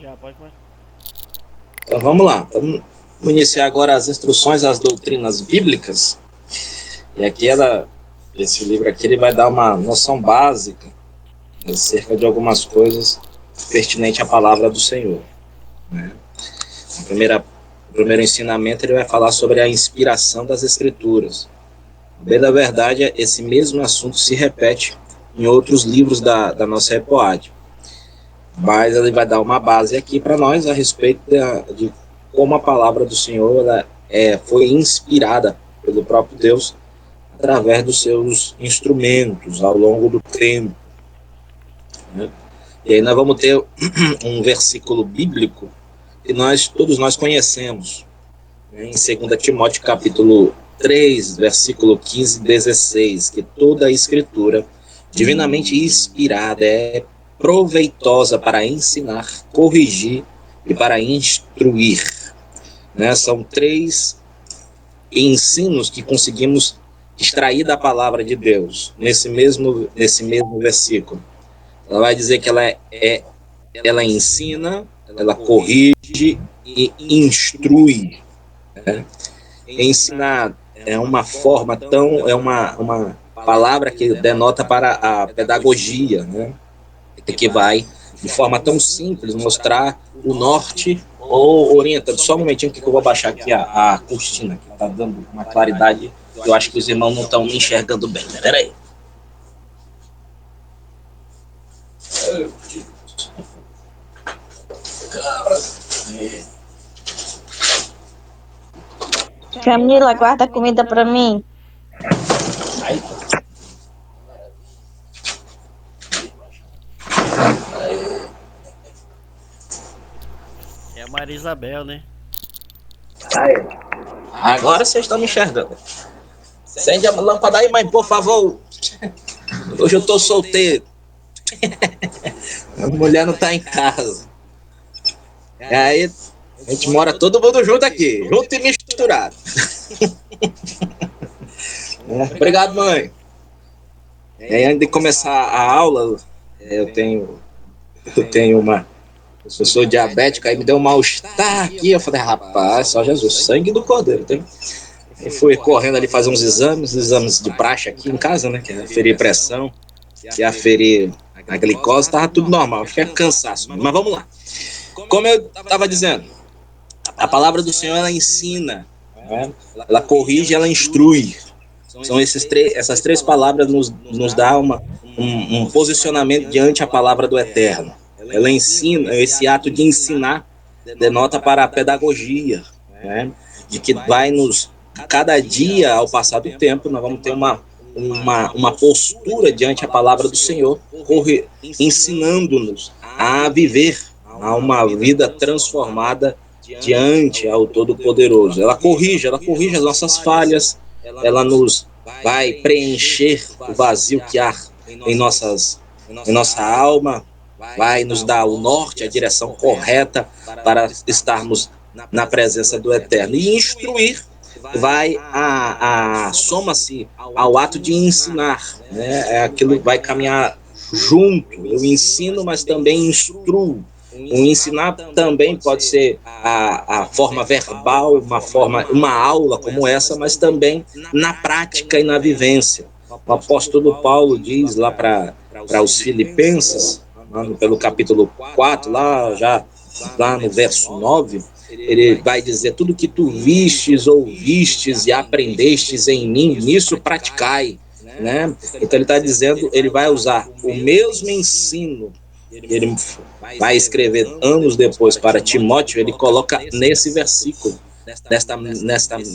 Já pode começar. Então vamos lá, vamos iniciar agora as instruções às doutrinas bíblicas. E aqui esse livro aqui ele vai dar uma noção básica acerca de algumas coisas pertinentes à palavra do Senhor, né? O primeiro ensinamento ele vai falar sobre a inspiração das Escrituras. Bem da verdade, esse mesmo assunto se repete em outros livros da nossa epoade. Mas ele vai dar uma base aqui para nós a respeito de como a palavra do Senhor foi inspirada pelo próprio Deus através dos seus instrumentos ao longo do tempo, né? E aí nós vamos ter um versículo bíblico que todos nós conhecemos, né? Em 2 Timóteo capítulo 3, versículo 15 e 16, que toda a escritura divinamente inspirada é proveitosa para ensinar, corrigir e para instruir, né? São três ensinos que conseguimos extrair da palavra de Deus nesse mesmo versículo. Ela vai dizer que ela ensina, ela corrige e instrui, né? Ensinar é uma palavra que denota para a pedagogia, né? Que vai de forma tão simples mostrar o norte ou orientando. Só um momentinho que eu vou baixar aqui a cortina, que está dando uma claridade que eu acho que os irmãos não estão me enxergando bem. Peraí. Camila, guarda a comida para mim. É a Maria Isabel, né? Agora vocês estão me enxergando. Acende a lâmpada aí, mãe, por favor. Hoje eu estou solteiro. A mulher não está em casa. E aí, a gente mora todo mundo junto aqui, junto e misturado. Obrigado, mãe. E aí, antes de começar a aula, eu tenho eu sou diabético, aí me deu um mal-estar aqui. Eu falei, rapaz, só Jesus, sangue do Cordeiro. Eu fui correndo ali fazer uns exames de praxe aqui em casa, né? Que é aferir pressão, que é aferir a glicose, estava tudo normal. Acho que é cansaço, mas vamos lá. Como eu estava dizendo, a palavra do Senhor, ela ensina, né? Ela corrige, ela instrui. São essas três palavras nos dá um posicionamento diante a palavra do Eterno. Ela ensina, esse ato de ensinar denota para a pedagogia, né? De que cada dia, ao passar do tempo, nós vamos ter uma postura diante a palavra do Senhor, ensinando-nos a viver a uma vida transformada diante ao Todo-Poderoso. Ela corrige as nossas falhas, ela nos vai preencher o vazio que há em nossa alma, vai nos dar o norte, a direção correta para estarmos na presença do Eterno. E instruir soma-se ao ato de ensinar, né? É aquilo que vai caminhar junto. Eu ensino, mas também instruo. O ensinar também pode ser a forma verbal, uma aula como essa, mas também na prática e na vivência. O apóstolo Paulo diz lá para os Filipenses, pelo capítulo 4, lá no verso 9, ele vai dizer, tudo que tu vistes, ouvistes e aprendestes em mim, nisso praticai, né? Então ele está dizendo, ele vai usar o mesmo ensino, ele vai escrever anos depois para Timóteo, ele coloca nesse versículo,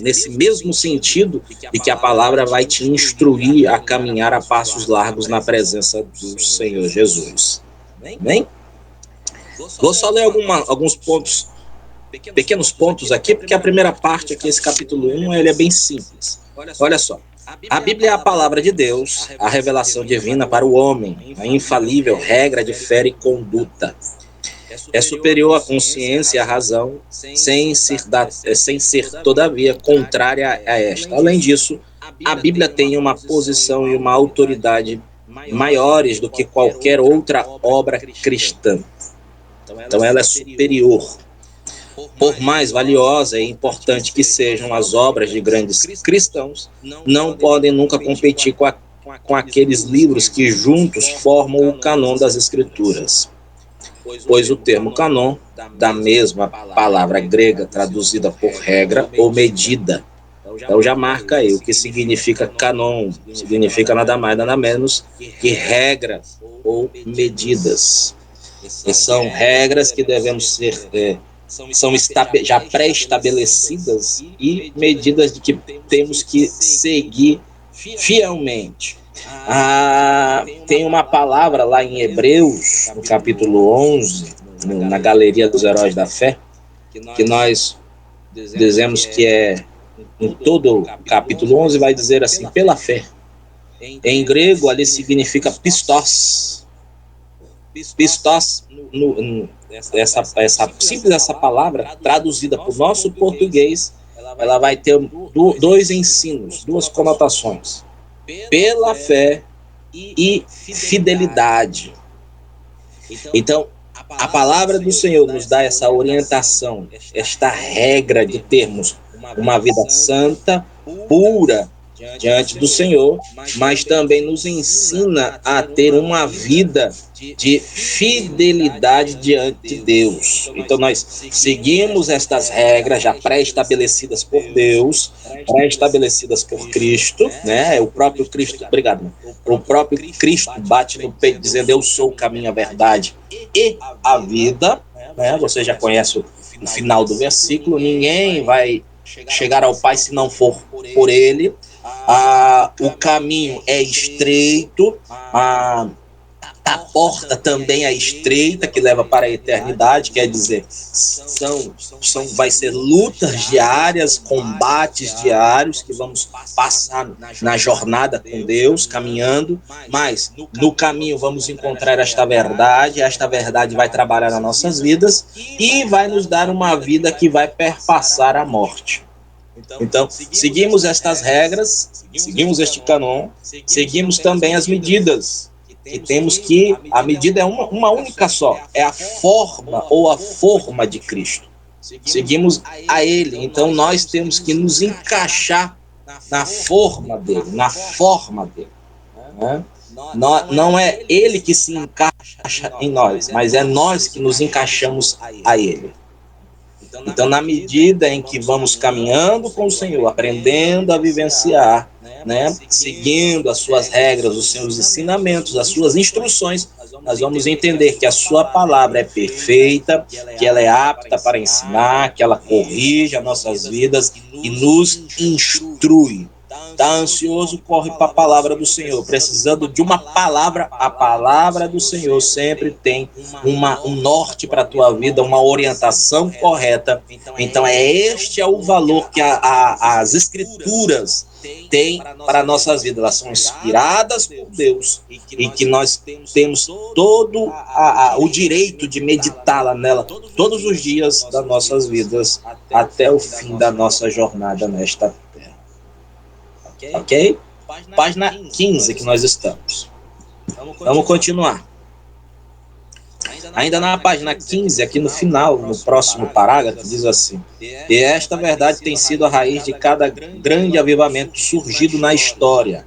nesse mesmo sentido de que a palavra vai te instruir a caminhar a passos largos na presença do Senhor Jesus. Amém? Vou só ler alguns pontos, pequenos pontos aqui, porque a primeira parte aqui, esse capítulo 1, ele é bem simples. Olha só. A Bíblia é a palavra de Deus, a revelação divina para o homem, a infalível regra de fé e conduta. É superior à consciência e à razão, sem ser, todavia, contrária a esta. Além disso, a Bíblia tem uma posição e uma autoridade maiores do que qualquer outra obra cristã. Então ela é superior. Por mais valiosa e importante que sejam as obras de grandes cristãos, não podem nunca competir com aqueles livros que juntos formam o cânon das Escrituras. Pois o termo cânon, da mesma palavra grega traduzida por regra ou medida. Então já marca aí o que significa cânon. Significa nada mais, nada menos que regra ou medidas. E são regras que devemos ser já pré-estabelecidas e medidas de que temos que seguir fielmente. Tem uma palavra lá em Hebreus, no capítulo 11, na Galeria dos Heróis da Fé, que nós dizemos que em todo o capítulo 11 vai dizer assim, pela fé. Em grego ali significa pistos. Pistos, essa palavra traduzida para o nosso português, ela vai ter dois ensinos, duas conotações. Pela fé e fidelidade. Então, a palavra do Senhor nos dá essa orientação, esta regra de termos uma vida santa, pura, diante do Senhor, mas também nos ensina a ter uma vida de fidelidade diante de Deus. Então nós seguimos estas regras já pré-estabelecidas por Deus, pré-estabelecidas por Cristo, né? O próprio Cristo, obrigado. O próprio Cristo bate no peito dizendo: eu sou o caminho, a verdade e a vida, né? Você já conhece o final do versículo, ninguém vai chegar ao Pai se não for por ele. O caminho é estreito, a porta também é estreita, que leva para a eternidade, quer dizer, vai ser lutas diárias, combates diários que vamos passar na jornada com Deus, caminhando, mas no caminho vamos encontrar esta verdade vai trabalhar nas nossas vidas e vai nos dar uma vida que vai perpassar a morte. Então, seguimos estas regras, seguimos este cânon, seguimos também as medidas. E temos que, a medida é uma única só, é a forma de Cristo. Seguimos a Ele, então nós temos que nos encaixar na forma dele, Né? Não é Ele que se encaixa em nós, mas é nós que nos encaixamos a Ele. Então, na medida em que vamos caminhando com o Senhor, aprendendo a vivenciar, né, seguindo as suas regras, os seus ensinamentos, as suas instruções, nós vamos entender que a sua palavra é perfeita, que ela é apta para ensinar, que ela corrige as nossas vidas e nos instrui. Está ansioso, corre para a palavra do Senhor. Precisando de uma palavra, a palavra do Senhor sempre tem um norte para a tua vida, uma orientação correta. Então, este é o valor que as Escrituras têm para nossas vidas. Elas são inspiradas por Deus e que nós temos todo o direito de meditá-la nela todos os dias das nossas vidas até o fim da nossa jornada nesta terra. Ok? Página 15 que nós estamos. Vamos continuar. Ainda na página 15, aqui no final, no próximo parágrafo, diz assim: e esta verdade tem sido a raiz de cada grande avivamento surgido na história.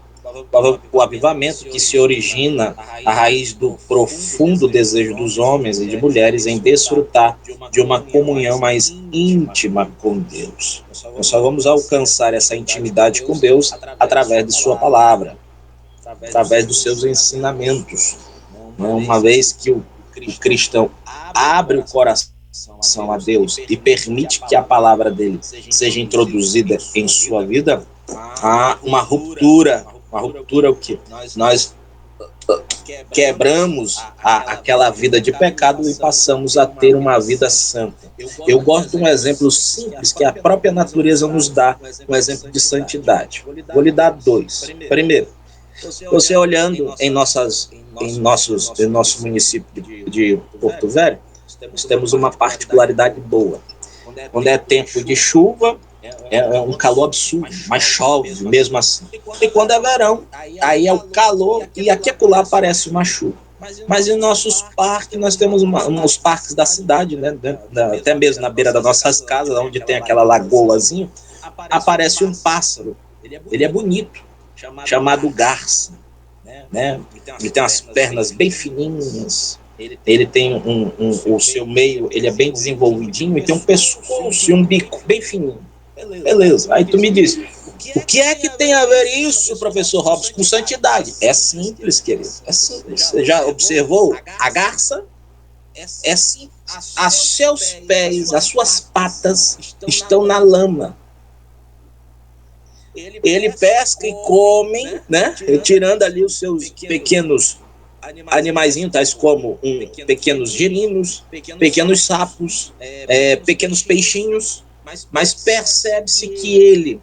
O avivamento que se origina a raiz do profundo desejo dos homens e de mulheres em desfrutar de uma comunhão mais íntima com Deus. Nós só vamos alcançar essa intimidade com Deus através de sua palavra, através dos seus ensinamentos. Uma vez que o cristão abre o coração a Deus e permite que a palavra dele seja introduzida em sua vida, há uma ruptura. Uma ruptura o que? Nós quebramos aquela vida de pecado e passamos a ter uma vida santa. Eu gosto de um exemplo simples que a própria natureza nos dá, um exemplo de santidade. Vou lhe dar dois. Primeiro, você olhando em nosso município de Porto Velho, nós temos uma particularidade boa. Quando é tempo de chuva, é um calor absurdo, mas chove mesmo assim. E quando é verão, aí é o calor e aqui e acolá aparece uma chuva. Mas em nossos parques, nós temos uns parques da cidade, né? Até mesmo na beira das nossas casas, onde tem aquela lagoazinha, aparece um pássaro. Ele é bonito, chamado garça, né? Ele tem umas pernas bem fininhas. Ele tem o seu meio, ele é bem desenvolvidinho e tem um pescoço e um bico bem fininho. Beleza. Aí tu me diz, o que é que tem a ver isso, professor Robson, com santidade? É simples, querido. É simples. Você já observou? A garça é simples. A seus pés, as suas patas estão na lama. Ele pesca e come, né? Tirando ali os seus pequenos animaizinhos, tais como pequenos girinos, pequenos sapos, pequenos peixinhos, mas percebe-se que ele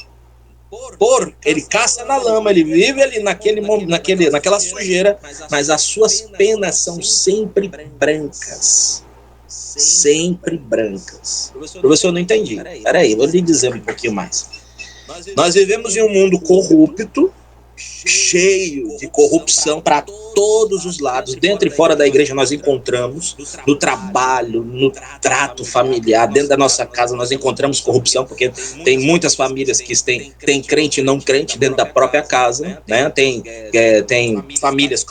caça na lama, ele vive ali naquela sujeira, mas as suas penas são sempre brancas. Sempre brancas. Professor, eu não entendi. Peraí, vou lhe dizer um pouquinho mais. Nós vivemos em um mundo corrupto, cheio de corrupção para todos os lados. Dentro e fora da igreja nós encontramos, no trabalho, no trato familiar, dentro da nossa casa nós encontramos corrupção, porque tem muitas famílias que têm crente e não crente dentro da própria casa, né? Tem famílias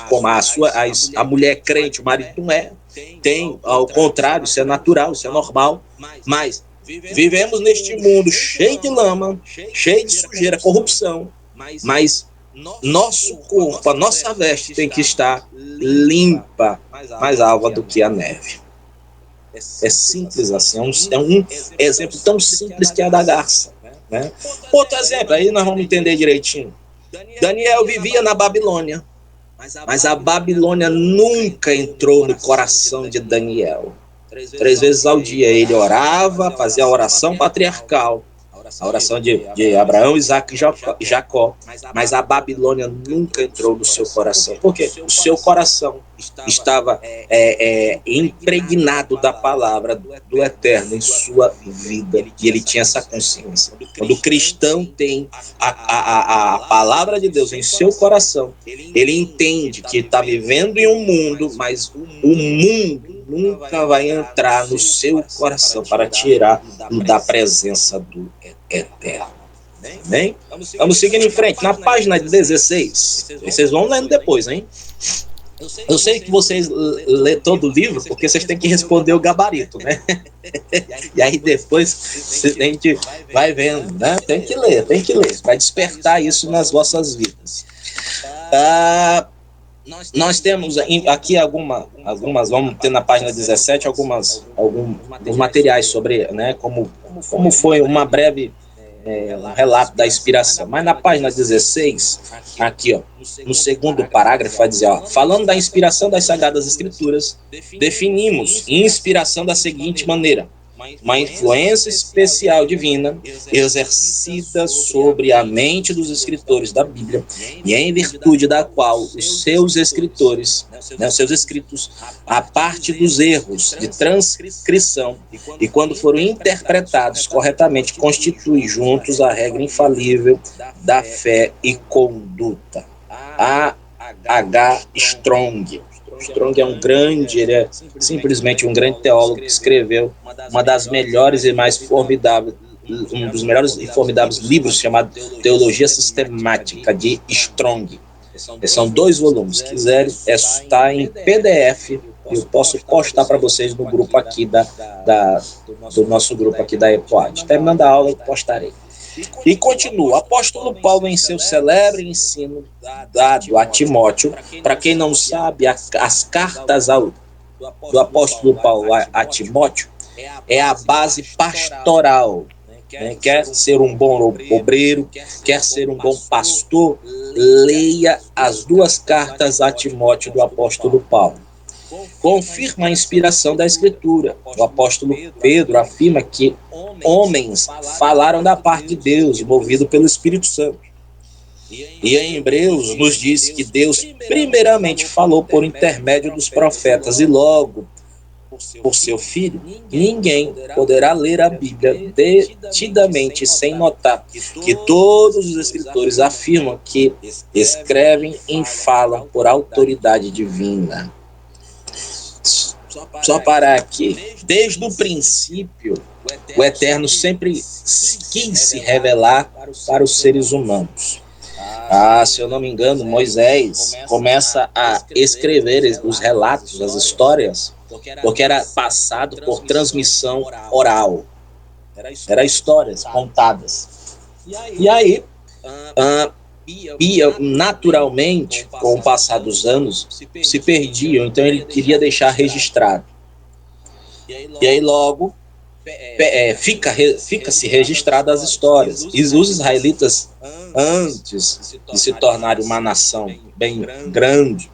como a mulher é crente, o marido não é. Tem, ao contrário, isso é natural, isso é normal, mas vivemos neste mundo cheio de lama, cheio de sujeira, corrupção, mas nosso corpo, a nossa veste tem que estar limpa, mais alva do que a neve. É simples assim, é um exemplo tão simples que é a da garça, né? Outro exemplo, aí nós vamos entender direitinho. Daniel vivia na Babilônia, mas a Babilônia nunca entrou no coração de Daniel. 3 vezes ao dia ele orava, fazia a oração patriarcal, a oração de Abraão, Isaac e Jacó, mas a Babilônia nunca entrou no seu coração. Por quê? O seu coração estava impregnado da palavra do Eterno em sua vida, e ele tinha essa consciência. Quando o cristão tem a palavra de Deus em seu coração, ele entende que está vivendo em um mundo, mas o mundo nunca vai entrar no seu coração para tirar da presença do Eterno. Bem? Vamos seguindo em frente. Na página 16, vocês vão lendo depois, hein? Eu sei que vocês lê todo o livro, porque vocês têm que responder o gabarito, né? E aí depois a gente vai vendo, né? Tem que ler, vai despertar isso nas vossas vidas. Nós temos aqui algumas, vamos ter na página 17 alguns materiais sobre, né, como foi uma breve um relato da inspiração. Mas na página 16, aqui, ó, no segundo parágrafo, vai dizer, ó, falando da inspiração das Sagradas Escrituras, definimos inspiração da seguinte maneira: uma influência especial divina exercida sobre a mente dos escritores da Bíblia, e em virtude da qual os seus escritores, os seus escritos, a parte dos erros de transcrição, e quando foram interpretados corretamente, constitui juntos a regra infalível da fé e conduta. A. H. Strong. Strong é ele é simplesmente um grande teólogo que escreveu uma das melhores e mais formidáveis, um dos melhores e formidáveis livros chamado Teologia Sistemática de Strong. São 2 volumes. Se quiserem, está em PDF. Eu posso postar para vocês no grupo aqui do nosso grupo aqui da EPOAD. Terminando a aula, eu postarei. E continua, o apóstolo Paulo, em seu celebre ensino dado a Timóteo, para quem não sabe, as cartas do apóstolo Paulo a Timóteo é a base pastoral, né? Quer ser um bom obreiro, quer ser um bom pastor, leia as 2 cartas a Timóteo do apóstolo Paulo. Confirma a inspiração da Escritura. O apóstolo Pedro afirma que homens falaram da parte de Deus, movido pelo Espírito Santo. E em Hebreus nos diz que Deus primeiramente falou por intermédio dos profetas e logo por seu filho, ninguém poderá ler a Bíblia detidamente sem notar que todos os escritores afirmam que escrevem e falam por autoridade divina. Só parar aqui. Desde o princípio, o Eterno sempre quis se revelar para os seres humanos. Se eu não me engano, Moisés começa a escrever os relatos, as histórias, porque era passado por transmissão oral. Eram histórias contadas. E aí, naturalmente, com o passar dos anos, se perdiam, então ele queria deixar registrado. E aí logo fica-se registrado as histórias. E os israelitas, antes de se tornarem uma nação bem grande,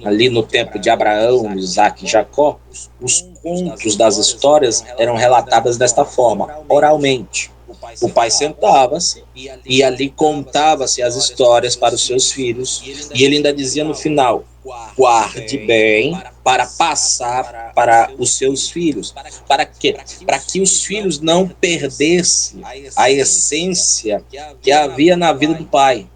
ali no tempo de Abraão, Isaac e Jacó, os contos das histórias eram relatadas desta forma, oralmente. O pai sentava-se e ali contava-se as histórias para os seus filhos, e ele ainda dizia no final: guarde bem para passar para os seus filhos. Para quê? Para que os filhos não perdessem a essência que havia na vida do pai.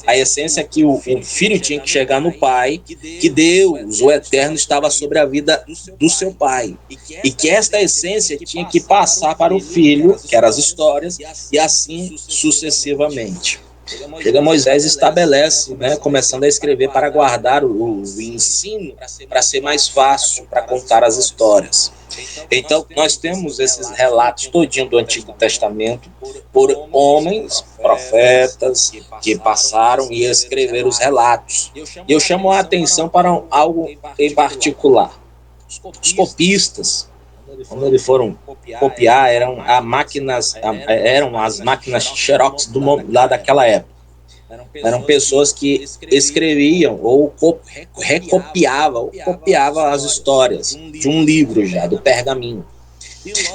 A essência que o filho tinha que chegar no pai, que Deus, o Eterno, estava sobre a vida do seu pai. E que esta essência tinha que passar para o filho, que eram as histórias, e assim sucessivamente. Chega Moisés e estabelece, começando a escrever para guardar o ensino, para ser mais fácil, para contar as histórias. Então, nós temos esses relatos todinho do Antigo Testamento por homens, profetas, que passaram e escreveram os relatos. E eu chamo a atenção para algo em particular. Os copistas, quando eles foram copiar, eram as máquinas Xerox lá daquela época. Eram pessoas que escreviam ou recopiavam as histórias de um livro já, do pergaminho.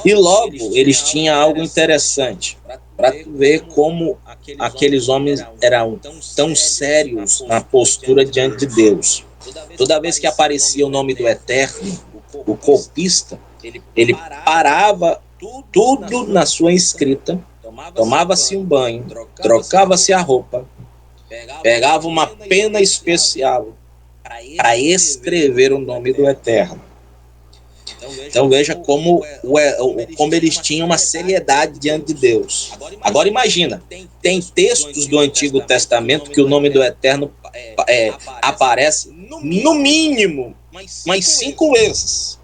E logo eles tinham algo interessante, para ver como aqueles homens eram tão sérios na postura diante de Deus. Toda vez que aparecia o nome do Eterno, o copista, ele parava tudo na sua escrita, tomava-se um banho, trocava-se a roupa, pegava uma pena especial para escrever o nome do Eterno. Então veja como eles tinham uma seriedade diante de Deus. Agora imagina, tem textos do Antigo Testamento que o nome do Eterno aparece no mínimo mais 5 vezes.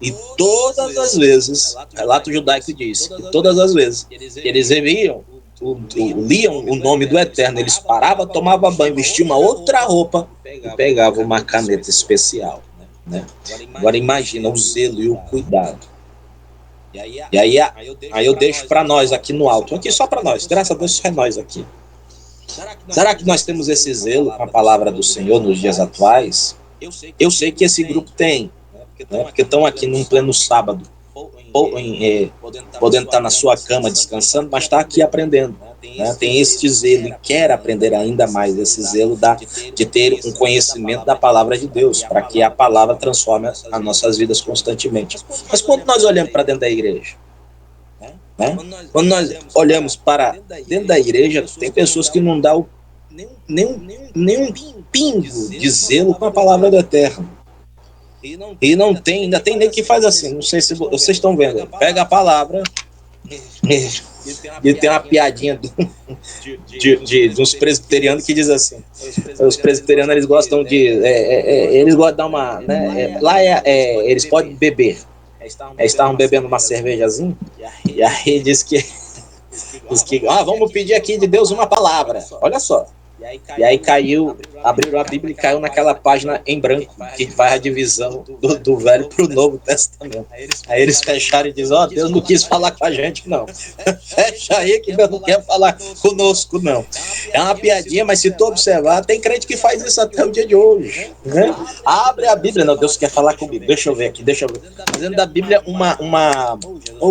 E todas as vezes, o relato judaico diz, que todas as vezes eles liam o nome do Eterno, eles paravam, tomavam banho, vestiam uma outra roupa e pegavam uma caneta especial. Agora imagina o zelo e o cuidado. E aí eu deixo para nós aqui no alto, aqui só para nós, graças a Deus só é nós aqui. Será que nós temos esse zelo com a palavra do Senhor nos dias atuais? Eu sei que esse grupo tem, porque estão aqui num pleno sábado, podendo estar na sua cama descansando, mas está aqui aprendendo. Tem este zelo e quer aprender ainda mais. Esse zelo de ter um conhecimento da palavra de Deus, para que a palavra transforme as nossas vidas constantemente. Mas quando nós olhamos para dentro da igreja, quando nós olhamos para dentro da igreja, tem pessoas que não dão nenhum pingo de zelo com a palavra do Eterno. E não tem, ainda tem nem que faz assim, não sei se vocês estão vendo, pega a palavra e tem uma piadinha de uns presbiterianos que diz assim, os presbiterianos eles gostam eles gostam de dar uma, eles podem beber, eles estavam bebendo uma cervejazinha, e aí diz que vamos pedir aqui de Deus uma palavra, olha só. E aí abriram a Bíblia e caiu naquela página em branco, que vai a divisão do Velho para o Novo Testamento. Aí eles fecharam e dizem, Deus não quis falar com a gente, não. Fecha aí que Deus não quer falar conosco, não. É uma piadinha, mas se tu observar, tem crente que faz isso até o dia de hoje. Abre a Bíblia, não, Deus quer falar comigo. Deixa eu ver aqui, Fazendo da Bíblia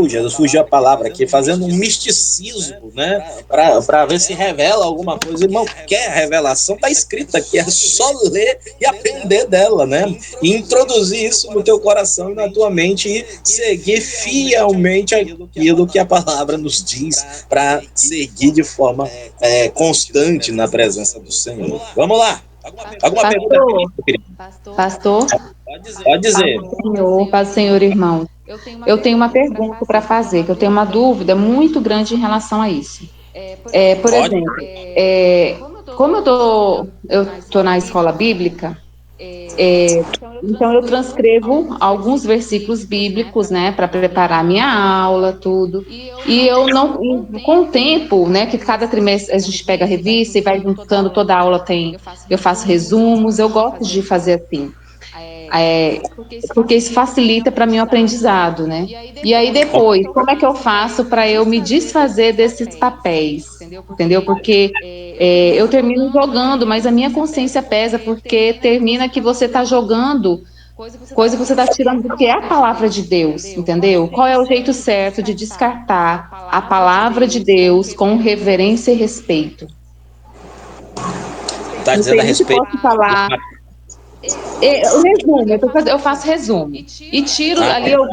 Jesus, fugiu a palavra aqui, fazendo um misticismo, né, para ver se revela alguma coisa. Irmão, quer revelação? Está escrito aqui, é só ler e aprender dela, né, e introduzir isso no teu coração e na tua mente e seguir fielmente aquilo que a palavra nos diz, para seguir de forma constante na presença do Senhor. Vamos lá. Alguma pergunta? Pastor, Pode dizer. paz do Senhor, irmão. Eu tenho uma pergunta para fazer, que eu tenho uma dúvida muito grande em relação a isso. Por Pode. exemplo, como eu tô na escola bíblica, então eu transcrevo alguns versículos bíblicos, né, para preparar a minha aula, tudo. E eu não, com o tempo, né, que cada trimestre a gente pega a revista e vai juntando toda a aula eu faço resumos, eu gosto de fazer assim. Porque isso facilita para mim o aprendizado, né? E aí depois, como é que eu faço para eu me desfazer desses papéis, entendeu? Porque eu termino jogando, mas a minha consciência pesa porque termina que você está jogando coisa que você está tirando do que é a palavra de Deus, entendeu? Qual é o jeito certo de descartar a palavra de Deus com reverência e respeito? Está Não dizendo sei a nem se respeito. posso falar. Resumo, eu faço resumo. E tiro ali, eu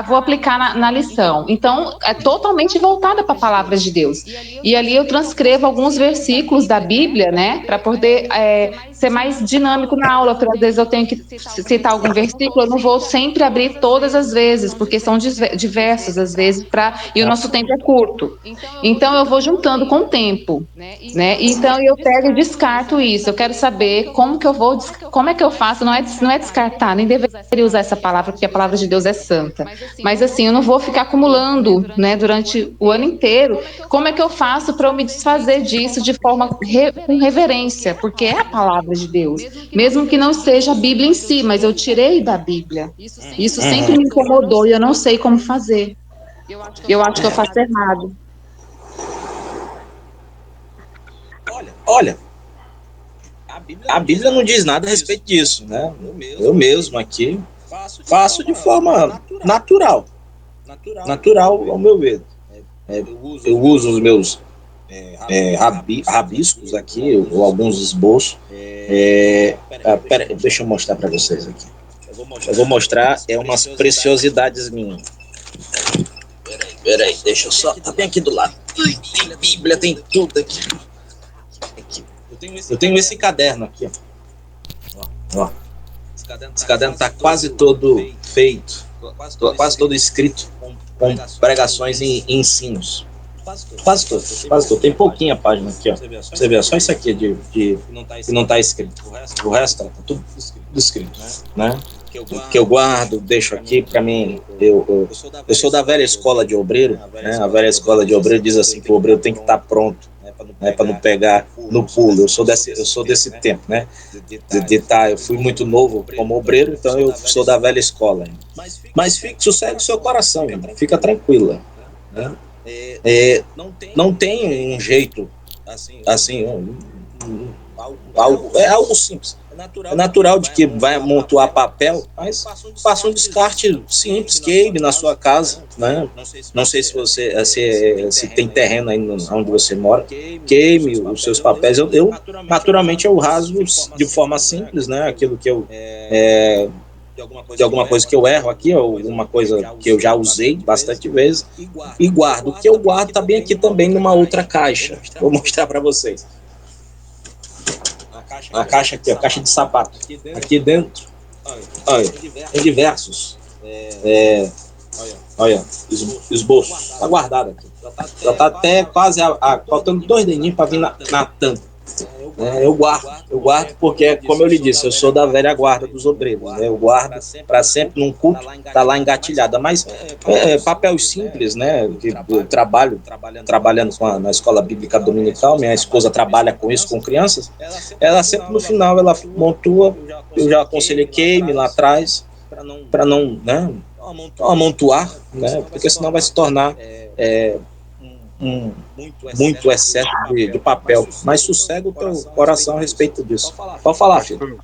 vou aplicar na lição. Então, é totalmente voltada para a palavra de Deus. E ali eu transcrevo alguns versículos da Bíblia, né, para poder ser mais dinâmico na aula. Porque às vezes eu tenho que citar algum versículo, eu não vou sempre abrir todas as vezes, porque são diversos às vezes, e o nosso tempo é curto. Então, eu vou juntando com o tempo, né? Então, eu pego e descarto isso. Eu quero saber como é que eu faço, não é descartar, nem deveria usar essa palavra, porque a palavra de Deus é santa. Mas assim, eu não vou ficar acumulando, né, durante o ano inteiro. Como é que eu faço para eu me desfazer disso de forma com reverência? Porque é a palavra de Deus. Mesmo que não seja a Bíblia em si, mas eu tirei da Bíblia. Isso sempre me incomodou e eu não sei como fazer. Eu acho que eu faço errado. Olha, a Bíblia não diz nada a respeito disso, né? Eu mesmo aqui faço de forma natural ao meu ver. Eu uso os meus rabiscos aqui, ou alguns esboços. Deixa eu mostrar para vocês aqui. Eu vou mostrar umas preciosidades minhas. Peraí, deixa eu só. Tá bem aqui do lado. Tem Bíblia, tem tudo aqui. Eu tenho esse caderno aqui, ó. Esse caderno está quase todo feito, quase todo escrito com pregações e ensinos. Quase todo. Tem pouquinha página aqui, ó. Você vê, só isso aqui que não está escrito. O resto está tudo escrito, né? Que eu guardo, deixo aqui para mim. Eu sou da velha escola de obreiro, né? A velha escola de obreiro diz assim que o obreiro tem que estar pronto, né, para não pegar no pulo. Eu sou desse tempo, né? Eu fui muito novo como obreiro, então eu sou da velha escola. Mas sossegue o seu coração, fica tranquila, né? Não tem um jeito assim, é algo simples. É natural de que vai amontoar papel, mas faça um descarte simples, queime na sua casa, né? Não sei se você se tem terreno aí onde você mora, queime os seus papéis. Eu naturalmente eu rasgo de forma simples, né? Aquilo que eu de alguma coisa que eu erro aqui, ou alguma coisa que eu já usei bastante vezes, e guardo. O que eu guardo está bem aqui também numa outra caixa. Vou mostrar para vocês. A caixa aqui, a caixa de sapato. Aqui dentro, olha, tem diversos. Olha, esboço. Está guardado aqui. Já está até quase faltando 2 dedinhos para vir na tampa. Eu guardo porque, como eu lhe disse, eu sou da velha guarda dos obreiros, né? Eu guardo para sempre num culto, tá lá engatilhada. Mas papéis simples, né? Eu trabalhando na escola bíblica dominical, minha esposa trabalha com isso, com crianças. Ela sempre no final ela montua, eu já aconselhei queime lá atrás para não, né, amontoar, né? Porque senão vai se tornar muito excesso de papel, mas sossega o teu coração a respeito disso. Pode falar, filho.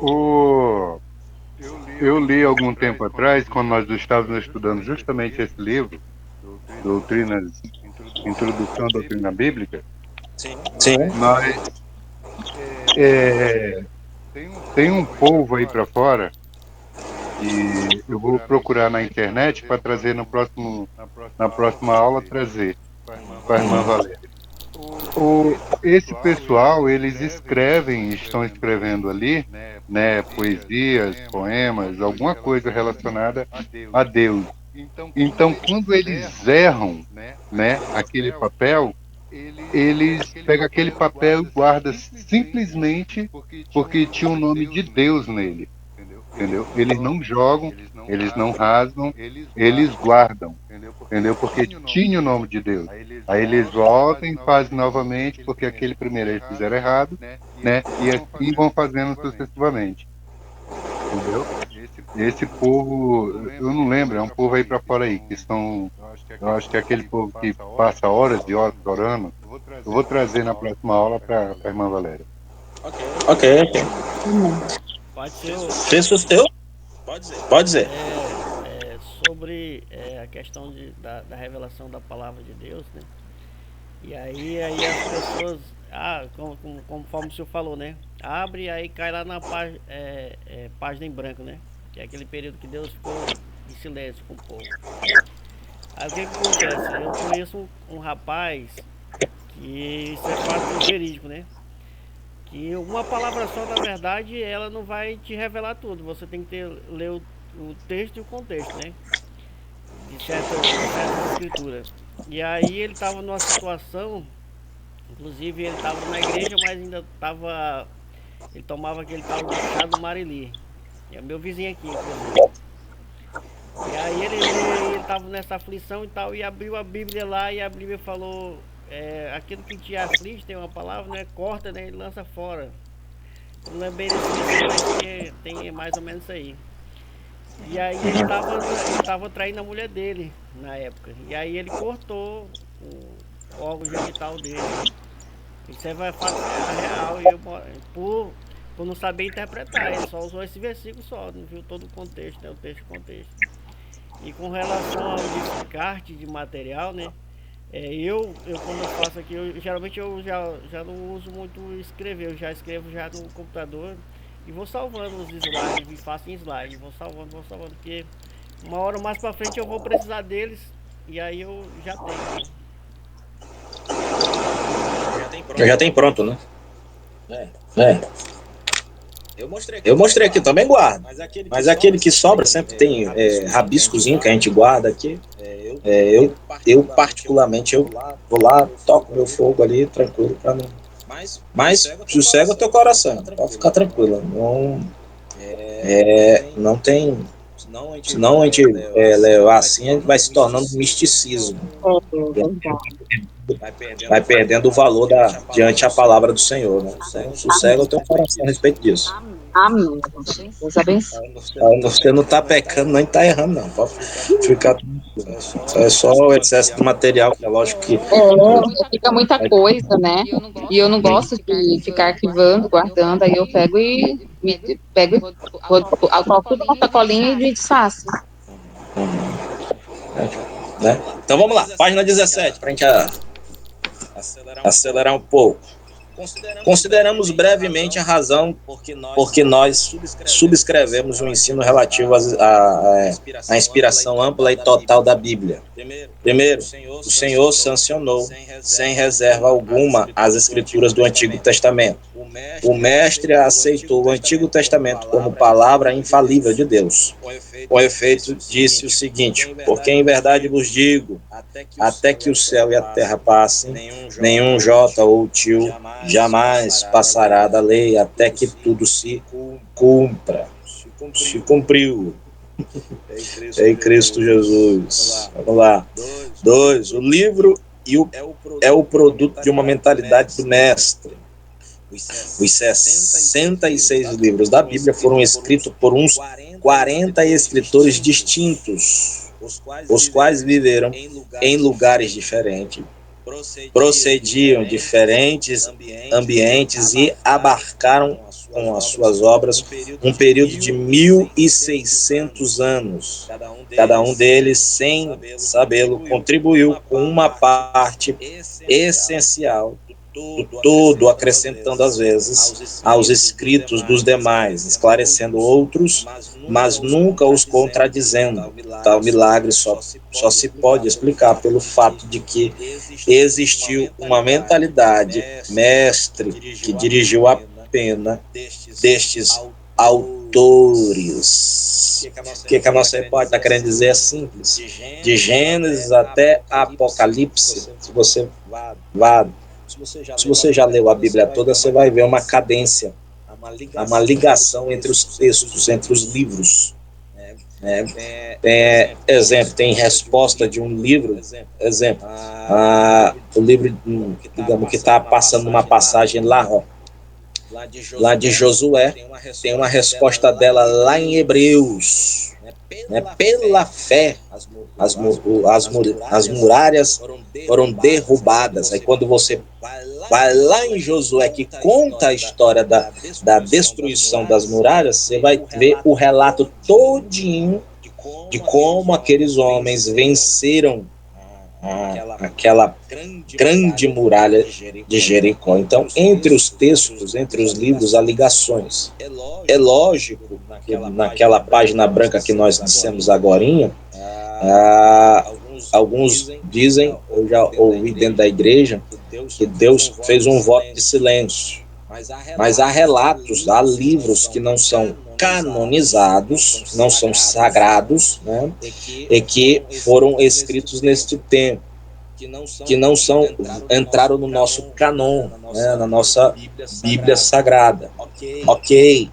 Eu li eu li algum tempo atrás, quando nós estávamos estudando justamente esse livro, Doutrinas, Introdução à Doutrina Bíblica, Sim. nós tem um povo aí para fora, e eu vou procurar na internet para trazer na próxima aula, trazer para a irmã Valéria. Esse pessoal, eles estão escrevendo ali, né, poesias, poemas, alguma coisa relacionada a Deus. Então, quando eles erram, né, aquele papel, eles pegam aquele papel e guardam simplesmente porque tinha o nome de Deus nele, entendeu? Eles não jogam, eles não rasgam, eles guardam, entendeu? Porque tinha o nome de Deus. Aí eles voltam e fazem novamente, porque aquele primeiro eles fizeram errado, né? E assim vão fazendo sucessivamente, entendeu? Esse povo, eu não lembro, é um povo aí para fora aí, que são, eu acho que é aquele povo que passa horas e horas orando. Eu vou trazer na próxima aula para a irmã Valéria. Ok. Pode ser Jesus teu? Pode dizer. Sobre a questão da revelação da palavra de Deus, né? E aí as pessoas, conforme o senhor falou, né? Abre e aí cai lá na página em branco, né? Que é aquele período que Deus ficou em silêncio com o povo. Aí o que acontece? Eu conheço um rapaz que isso é fato verídico, né? Que uma palavra só, na verdade, ela não vai te revelar tudo. Você tem que ler o texto e o contexto, né? De certas escrituras. E aí ele estava numa situação, inclusive ele estava na igreja, mas ainda estava, ele tomava aquele tal de chá do Marili. É o meu vizinho aqui, inclusive. E aí ele estava nessa aflição e tal, e abriu a Bíblia lá, e a Bíblia falou, aquilo que te aflige, tem uma palavra, né? Corta, né? E lança fora. Eu não lembro bem desse versículo, mas tem mais ou menos isso aí. E aí ele tava traindo a mulher dele na época. E aí ele cortou o órgão genital dele. Isso é real. E por não saber interpretar, ele só usou esse versículo só, não viu todo o contexto, né? O texto e o contexto. E com relação ao descarte de material, né? Eu quando eu faço aqui, geralmente eu já não uso muito escrever, eu já escrevo já no computador e vou salvando os slides, e faço em slide, vou salvando, porque uma hora mais pra frente eu vou precisar deles e aí eu já tenho. Já tem pronto, né? Eu mostrei aqui, também guardo. Mas aquele que sobra sempre tem rabiscozinho que a gente guarda aqui. Eu particularmente, eu vou lá, toco meu fogo ali, tranquilo, pra não... Mas sossega o teu coração, pode ficar tranquilo. Não tem... Senão a gente levar assim, a gente vai se tornando misticismo. Vai perdendo o valor diante a palavra do Senhor, né? Então, sossega o teu coração a respeito disso. Amém. Deus abençoe. Você não está pecando, nem está errando, não. Pode ficar. É só o excesso de material, que é lógico que. Fica muita coisa, né? E eu não gosto de ficar arquivando, guardando, aí eu pego e coloco tudo na sacolinha e desfaço. Né? Então vamos lá, página 17, para a gente acelerar um pouco. Consideramos brevemente a razão porque nós subscrevemos o ensino relativo à inspiração ampla e total da Bíblia. Primeiro, o Senhor sancionou, sem reserva alguma, as escrituras do Antigo Testamento. O mestre aceitou o Antigo Testamento como palavra infalível de Deus. Com efeito, disse o seguinte: porque em verdade vos digo, até que o céu e a terra passem, nenhum jota ou tio jamais passará da lei, até que tudo se cumpra. Se cumpriu. Em Cristo Jesus. Vamos lá. 2. O livro é o produto de uma mentalidade do mestre. Os 66 livros da Bíblia foram escritos por uns 40 escritores distintos, os quais viveram em lugares diferentes, procediam em diferentes ambientes e abarcaram com as suas obras um período de 1.600 anos. Cada um deles, sem sabê-lo, contribuiu com uma parte essencial do todo, acrescentando às vezes aos escritos dos demais, esclarecendo outros, mas nunca os contradizendo. Tal milagre só se pode explicar pelo fato de que existiu uma mentalidade mestre que dirigiu a pena destes autores. O que a nossa hipótese está querendo dizer é simples. De Gênesis até Apocalipse, se você já leu a Bíblia toda, você vai ver uma cadência, uma ligação entre os textos, entre os livros. Exemplo, tem resposta de um livro, exemplo, o livro, digamos, que está passando uma passagem lá de Josué, tem uma resposta dela lá em Hebreus. Pela fé, as muralhas foram derrubadas. Aí quando você vai lá em Josué, que conta a história da destruição das muralhas, você vai ver o relato todinho de como aqueles homens venceram aquela grande muralha de Jericó. Então, entre os textos, entre os livros, há ligações. É lógico que naquela página branca que nós dissemos agorinha, alguns dizem, eu já ouvi dentro da igreja, que Deus fez um voto de silêncio. Mas há relatos, há livros que não são canonizados, não são sagrados, né, e que foram escritos neste tempo, que não entraram no nosso canon, né, na nossa Bíblia Sagrada. Ok,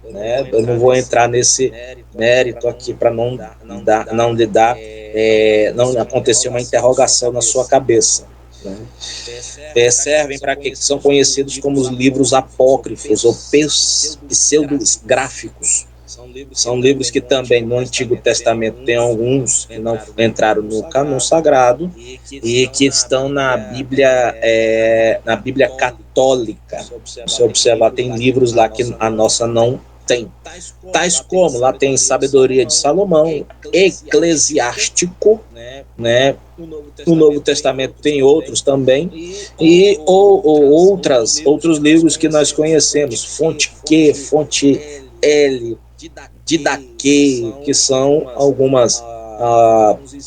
né, eu não vou entrar nesse mérito aqui para não acontecer uma interrogação na sua cabeça. Né? Servem para que são conhecidos como os livros apócrifos ou pseudográficos. São livros que também no Antigo Testamento tem alguns que não entraram no cânon sagrado e que estão na Bíblia católica. Se você observar, tem livros lá que a nossa não tem. Tais como, lá tem Sabedoria de Salomão, Eclesiástico, né? No Novo Testamento tem outros também, e outros livros que nós conhecemos, Fonte Q, Fonte L, Didaquê, que são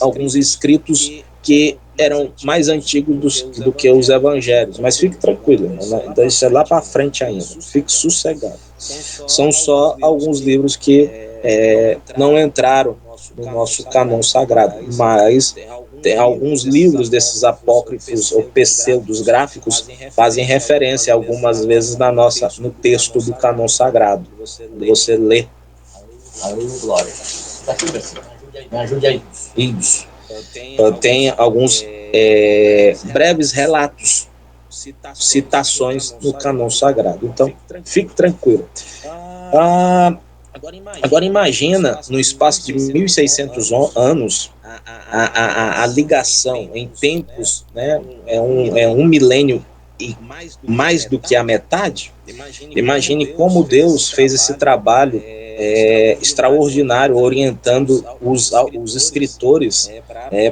alguns escritos que eram mais antigos do que os evangelhos. Mas fique tranquilo, né? Deixa lá para frente ainda, fique sossegado. São só alguns livros que não entraram no nosso canon sagrado, mas tem alguns livros desses apócrifos ou pseudos gráficos fazem referência algumas vezes no texto do canon sagrado. Quando você lê, glória, me ajude aí. Isso. Tem alguns breves relatos, citações no canon sagrado. Então, fique tranquilo. Agora imagina, no espaço de 1.600 anos, a ligação em tempos, né, é um milênio e mais do que a metade. Imagine como Deus fez esse trabalho extraordinário, orientando os escritores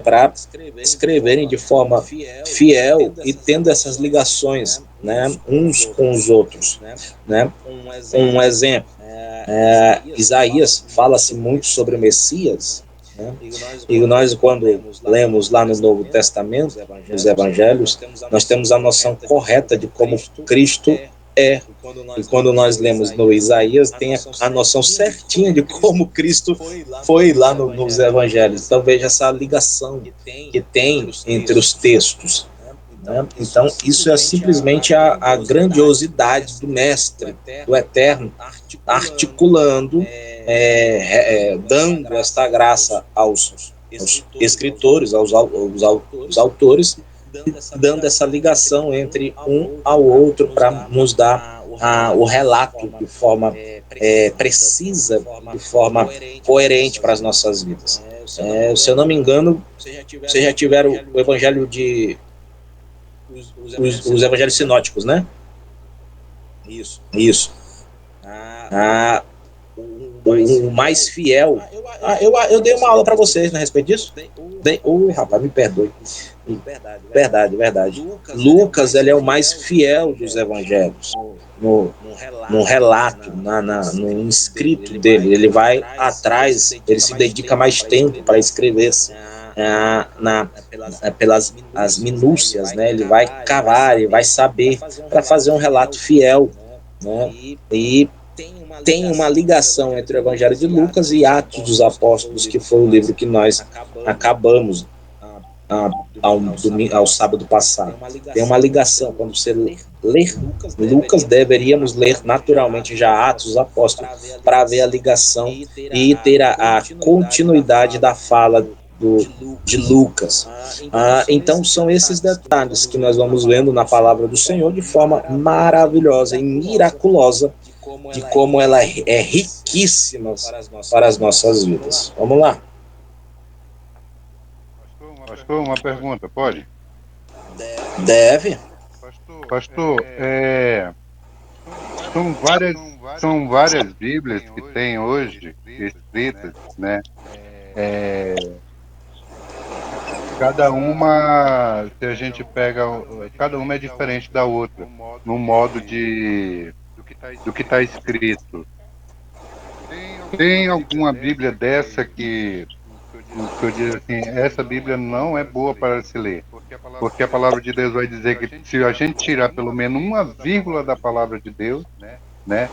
para escreverem de forma fiel e tendo essas ligações, né, uns com os outros. Né? Um exemplo, Isaías fala-se muito sobre o Messias, né? E nós, quando lemos lá no Novo Testamento, nos Evangelhos, nós temos a noção correta de como Cristo é. E quando nós lemos no Isaías, tem a noção certinha de como Cristo foi lá nos Evangelhos. Então veja essa ligação que tem entre os textos. Né? Então isso é simplesmente a grandiosidade do Mestre, do Eterno, articulando, dando esta graça aos escritores, aos autores, dando essa ligação entre um ao outro para nos dar o relato de forma precisa, de forma coerente para as nossas vidas. Se eu não me engano, vocês já tiveram o Evangelho de os evangelhos sinóticos, né? Isso. O mais fiel. Eu dei uma aula para vocês, né, a respeito disso. Rapaz, me perdoe. Verdade. Lucas, ele é o mais fiel dos evangelhos. No relato, no escrito dele, ele vai atrás, ele se dedica mais tempo para escrever pelas as minúcias, né? Ele vai cavar, ele vai saber para fazer um relato fiel, né? E tem uma ligação entre o Evangelho de Lucas e Atos dos Apóstolos, que foi o livro que nós acabamos ao sábado passado. Tem uma ligação. Quando você ler Lucas, deveríamos ler naturalmente já Atos dos Apóstolos, para ver a ligação e ter a continuidade da fala de Lucas. Então são esses detalhes que nós vamos vendo na palavra do Senhor de forma maravilhosa e miraculosa, de como ela é riquíssima para as nossas vidas. Vamos lá. Pastor, uma pergunta, pode? Deve. Pastor, são várias Bíblias que tem hoje escritas, né? Cada uma, se a gente pega, cada uma é diferente da outra, no modo do que está escrito. Tem alguma Bíblia dessa que eu digo assim, essa Bíblia não é boa para se ler, porque a palavra de Deus vai dizer que se a gente tirar pelo menos uma vírgula da palavra de Deus, né,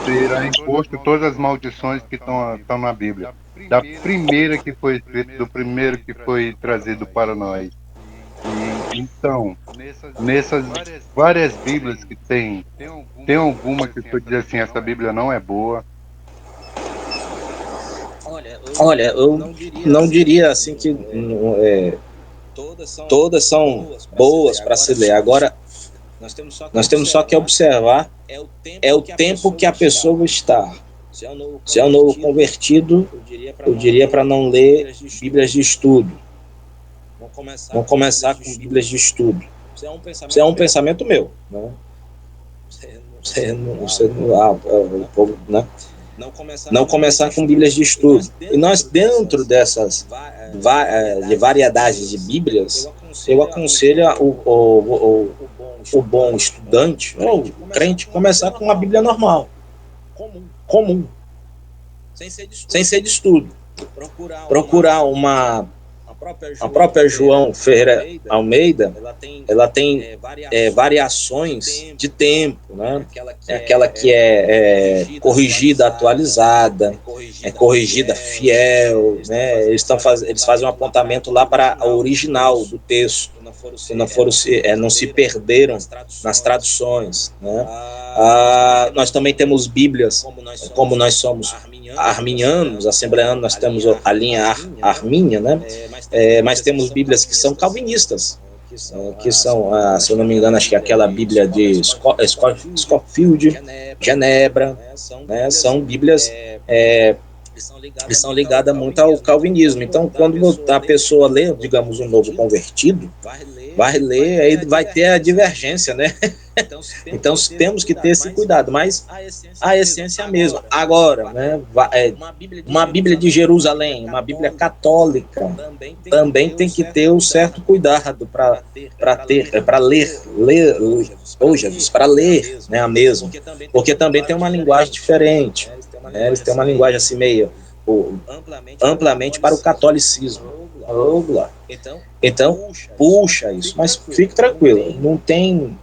será imposto todas as maldições que estão na Bíblia, da primeira que foi escrita, do primeiro que foi trazido para nós. E, então, nessas várias Bíblias que tem alguma que eu dizer assim, essa Bíblia não é boa? Olha, eu não diria assim que todas são boas para se ler. Agora, nós temos só que observar o tempo que a pessoa está. Se é um novo convertido, eu diria para não ler Bíblias de estudo. Vamos começar com Bíblias de estudo. Isso é um pensamento meu, né? O povo, né? Não começar com Bíblias de estudo. E nós, dentro dessas de variedades de Bíblias, eu aconselho o bom estudante, ou o crente, começar com uma Bíblia normal, comum, sem ser de estudo. Procurar a própria João Ferreira Almeida, ela tem variações de tempo, né? É aquela que é corrigida, atualizada, é corrigida fiel, né? Eles fazem um apontamento lá para a original do texto, se não se perderam nas traduções, né? Nós também temos Bíblias, como nós somos arminianos, assembleanos, nós temos a linha armínea, né? Mas temos Bíblias que são calvinistas, que são, se eu não me engano, acho que é aquela Bíblia de Scofield, Genebra, né? São Bíblias que são ligadas muito ao calvinismo. Então, quando a pessoa lê, digamos, um novo convertido, vai ler, aí vai ter a divergência, né? Então temos que ter esse cuidado, mas a essência é a mesma. Agora, né, uma Bíblia de Jerusalém, uma Bíblia católica, também tem que ter um certo cuidado para ler, né, a mesma, porque também tem uma linguagem diferente, né? Eles têm uma linguagem assim meio amplamente para o catolicismo. Então, puxa isso, mas fique tranquilo, não tem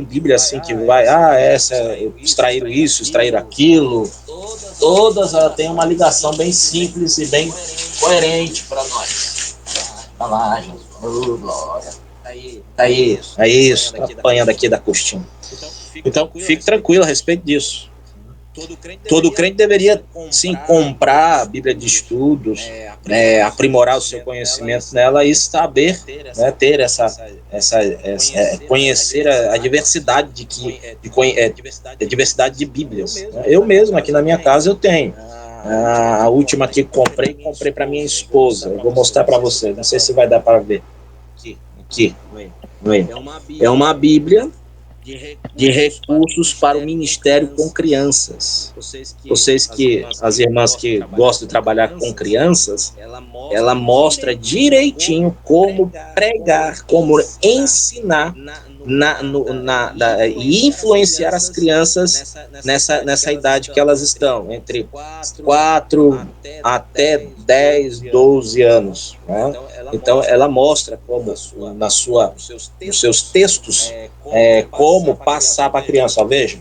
Bíblia assim que vai, extraíram isso, extraíram aquilo. Todas têm uma ligação bem simples e bem coerente para nós. Tá lá, gente. Oh, glória. É isso, tá apanhando aqui da costinha. Então, fique tranquilo a respeito disso. Todo crente deveria, sim, comprar a Bíblia de estudos, aprimorar o seu conhecimento nela e saber, né, ter conhecer a diversidade diversidade de Bíblias. Eu mesmo, aqui na minha casa, eu tenho. A última que comprei para minha esposa. Eu vou mostrar para você, não sei se vai dar para ver. aqui. É uma Bíblia de recursos para o ministério com crianças. Vocês que, as irmãs que gostam de trabalhar com crianças, ela mostra direitinho como pregar, como ensinar e influenciar as crianças nessa idade que elas estão, entre 4 até 10, 12 anos. Né? Então, ela mostra como, nos seus textos, como passar para a criança. Ó, veja,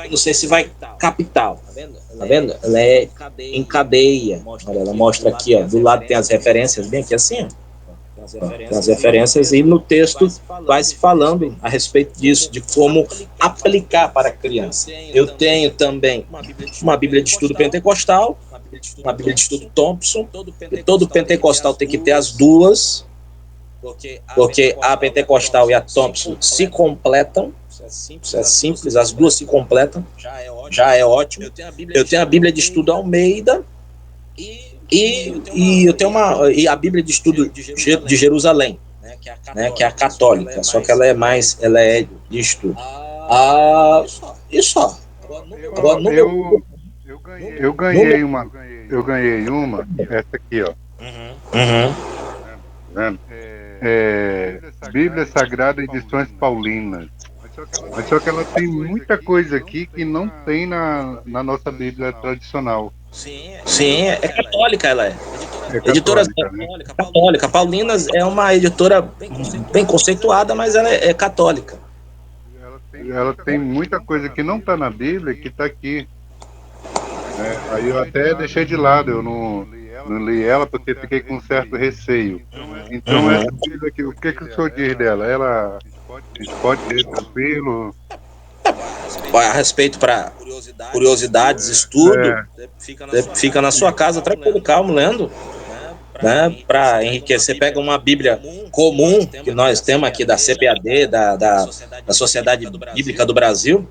não sei se vai capital, tá vendo? Ela é em cadeia. Olha, ela mostra aqui, ó, do lado tem as referências, bem aqui assim, ó. Tem as referências e no texto vai se falando a respeito disso, de como aplicar para a criança. Eu tenho também uma Bíblia de estudo pentecostal, uma Bíblia de estudo Thompson, e todo pentecostal tem que ter as duas, porque a pentecostal e a Thompson se completam. Isso é simples, as duas se completam, já é ótimo. Eu tenho a Bíblia de estudo Almeida e eu tenho a Bíblia de estudo de Jerusalém, né, que é a católica, só que ela é de estudo. E só. Agora, Eu ganhei uma, essa aqui, ó. Tá vendo? Bíblia Sagrada Edições Paulinas. Mas só que ela tem muita coisa aqui que não tem na nossa Bíblia tradicional. Sim, é católica, ela é. Editora Católica, né? Paulinas é uma editora bem conceituada, mas ela é católica. Ela tem muita coisa que não está na Bíblia que está aqui. Aí eu até deixei de lado, eu não li ela porque fiquei com certo receio. Então essa Bíblia aqui, o que o senhor diz dela? Ela, a gente pode ler tranquilo? A respeito para curiosidades, estudo, fica na sua casa tranquilo, calmo, lendo, né, para enriquecer. Pega uma Bíblia comum que nós temos aqui da CPAD, da Sociedade Bíblica do Brasil,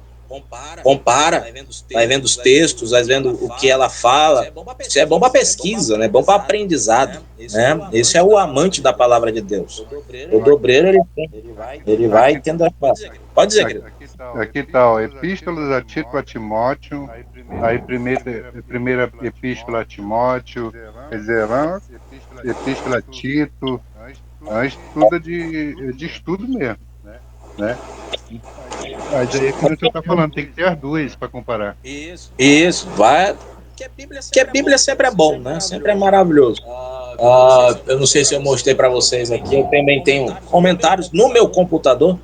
compara, vai vendo os textos, vai vendo o que ela fala. Isso é bom para pesquisa, né? Bom para aprendizado, né? Esse é o amante da palavra de Deus. O dobreiro, ele vai tendo a fácil. Pode dizer, querido. Aqui está, ó, Epístolas a Tito, a Timóteo, aí primeira Epístola a Timóteo, quer dizer, lá, Epístola a Tito, a estuda de estudo mesmo, né? Mas aí, como o senhor está falando, tem que ter as duas para comparar. Isso, vai. Que a Bíblia sempre é bom, né? Sempre é maravilhoso. Eu não sei se eu mostrei para vocês aqui, eu também tenho comentários no meu computador.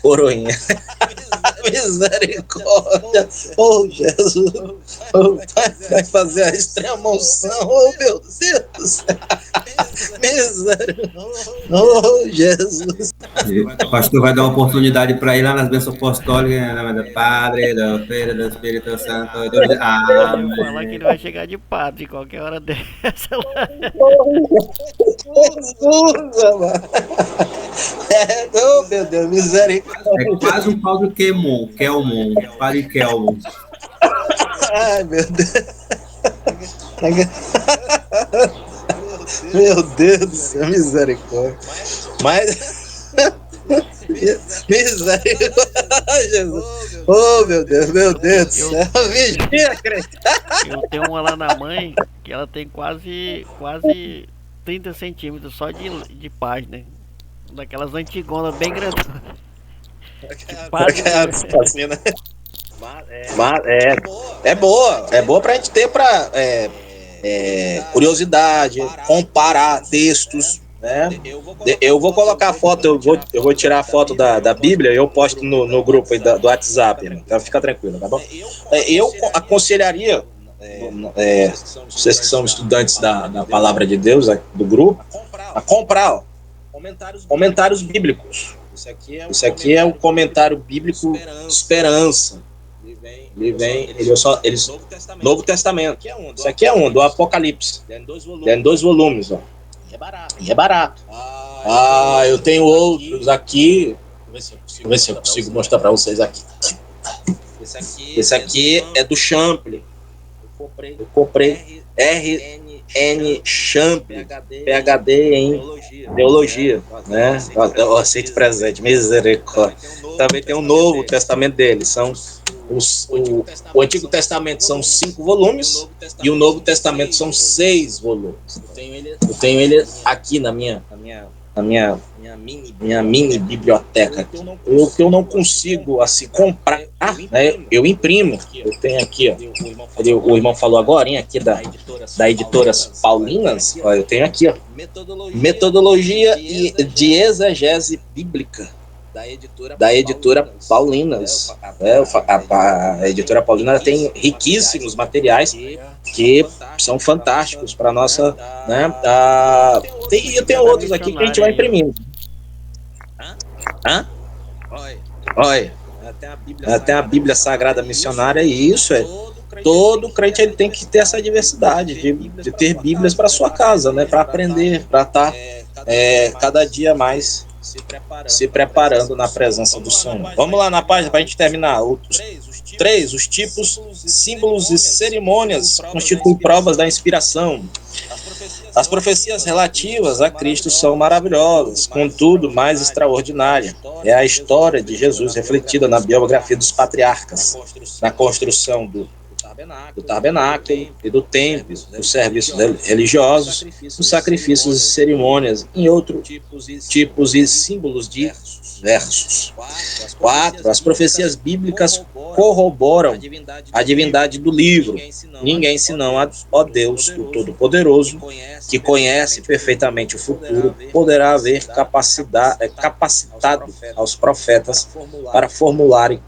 Coroinha. Misericórdia. Oh, Jesus. Vai fazer a extrema unção. Oh, meu Deus. Misericórdia. Oh, Jesus. O pastor vai dar uma oportunidade para ir lá nas bênçãos apostólicas, em nome do Padre, do Filho e do Espírito Santo. Amém. Falar que ele vai chegar de padre qualquer hora dessa lá. Jesus, amado. Oh, meu Deus, misericórdia. É quase um pau do Kelmon, Padre Kelmon. Ai, meu Deus. Meu Deus do céu, misericórdia. Mas. Misericórdia, Jesus. Oh, meu Deus do céu. Vigia, crente. Eu tenho uma lá na mãe que ela tem quase 30 centímetros só de página. Daquelas antigonas bem grandes. É boa pra gente ter pra curiosidade, comparar textos, né? Eu vou colocar a foto, eu vou tirar a foto da Bíblia e eu posto no grupo aí do WhatsApp, né? Então fica tranquilo, tá bom? Eu aconselharia vocês que são estudantes da palavra de Deus, do grupo, a comprar, ó, comentários bíblicos. Isso aqui é o comentário bíblico Esperança. Novo Testamento. Isso aqui é do Apocalipse. Tem 2 volumes, ó. E é barato. Eu tenho outros aqui. Vou ver se eu consigo mostrar para vocês aqui. Esse aqui é do Champlin. comprei R.N. Champlin, PhD em teologia, né? Eu aceito presente, misericórdia. Também tem o Novo Testamento dele, são o Antigo Testamento são 5 volumes e o Novo Testamento são 6 volumes. Eu tenho ele aqui na minha mini biblioteca. O que eu não consigo assim comprar, né, eu imprimo. Eu tenho aqui, ó, o irmão falou agora aqui da Editoras Paulinas, ó, eu tenho aqui, ó, Metodologia de Exegese Bíblica da Editora Paulinas. A Editora Paulina tem riquíssimos materiais que são fantásticos para nossa, né? Eu tenho outros aqui que a gente vai imprimindo. Olha, tem a Bíblia Sagrada Missionária, e isso é. Todo crente ele tem que ter essa diversidade de ter Bíblias para sua casa, né? Para aprender, para estar cada dia mais se preparando na presença do Senhor. Vamos lá na página para a gente terminar. Os tipos, símbolos e cerimônias constituem provas da inspiração. As profecias relativas a Cristo são maravilhosas, contudo, mais extraordinária é a história de Jesus refletida na biografia dos patriarcas, na construção do tabernáculo e do templo, nos serviços religiosos, nos sacrifícios e cerimônias, em outros tipos e símbolos de versos. 4. As profecias bíblicas corroboram a divindade do livro. Ninguém senão ó Deus, o Todo-Poderoso, que conhece perfeitamente o futuro, poderá haver capacitado aos profetas para formularem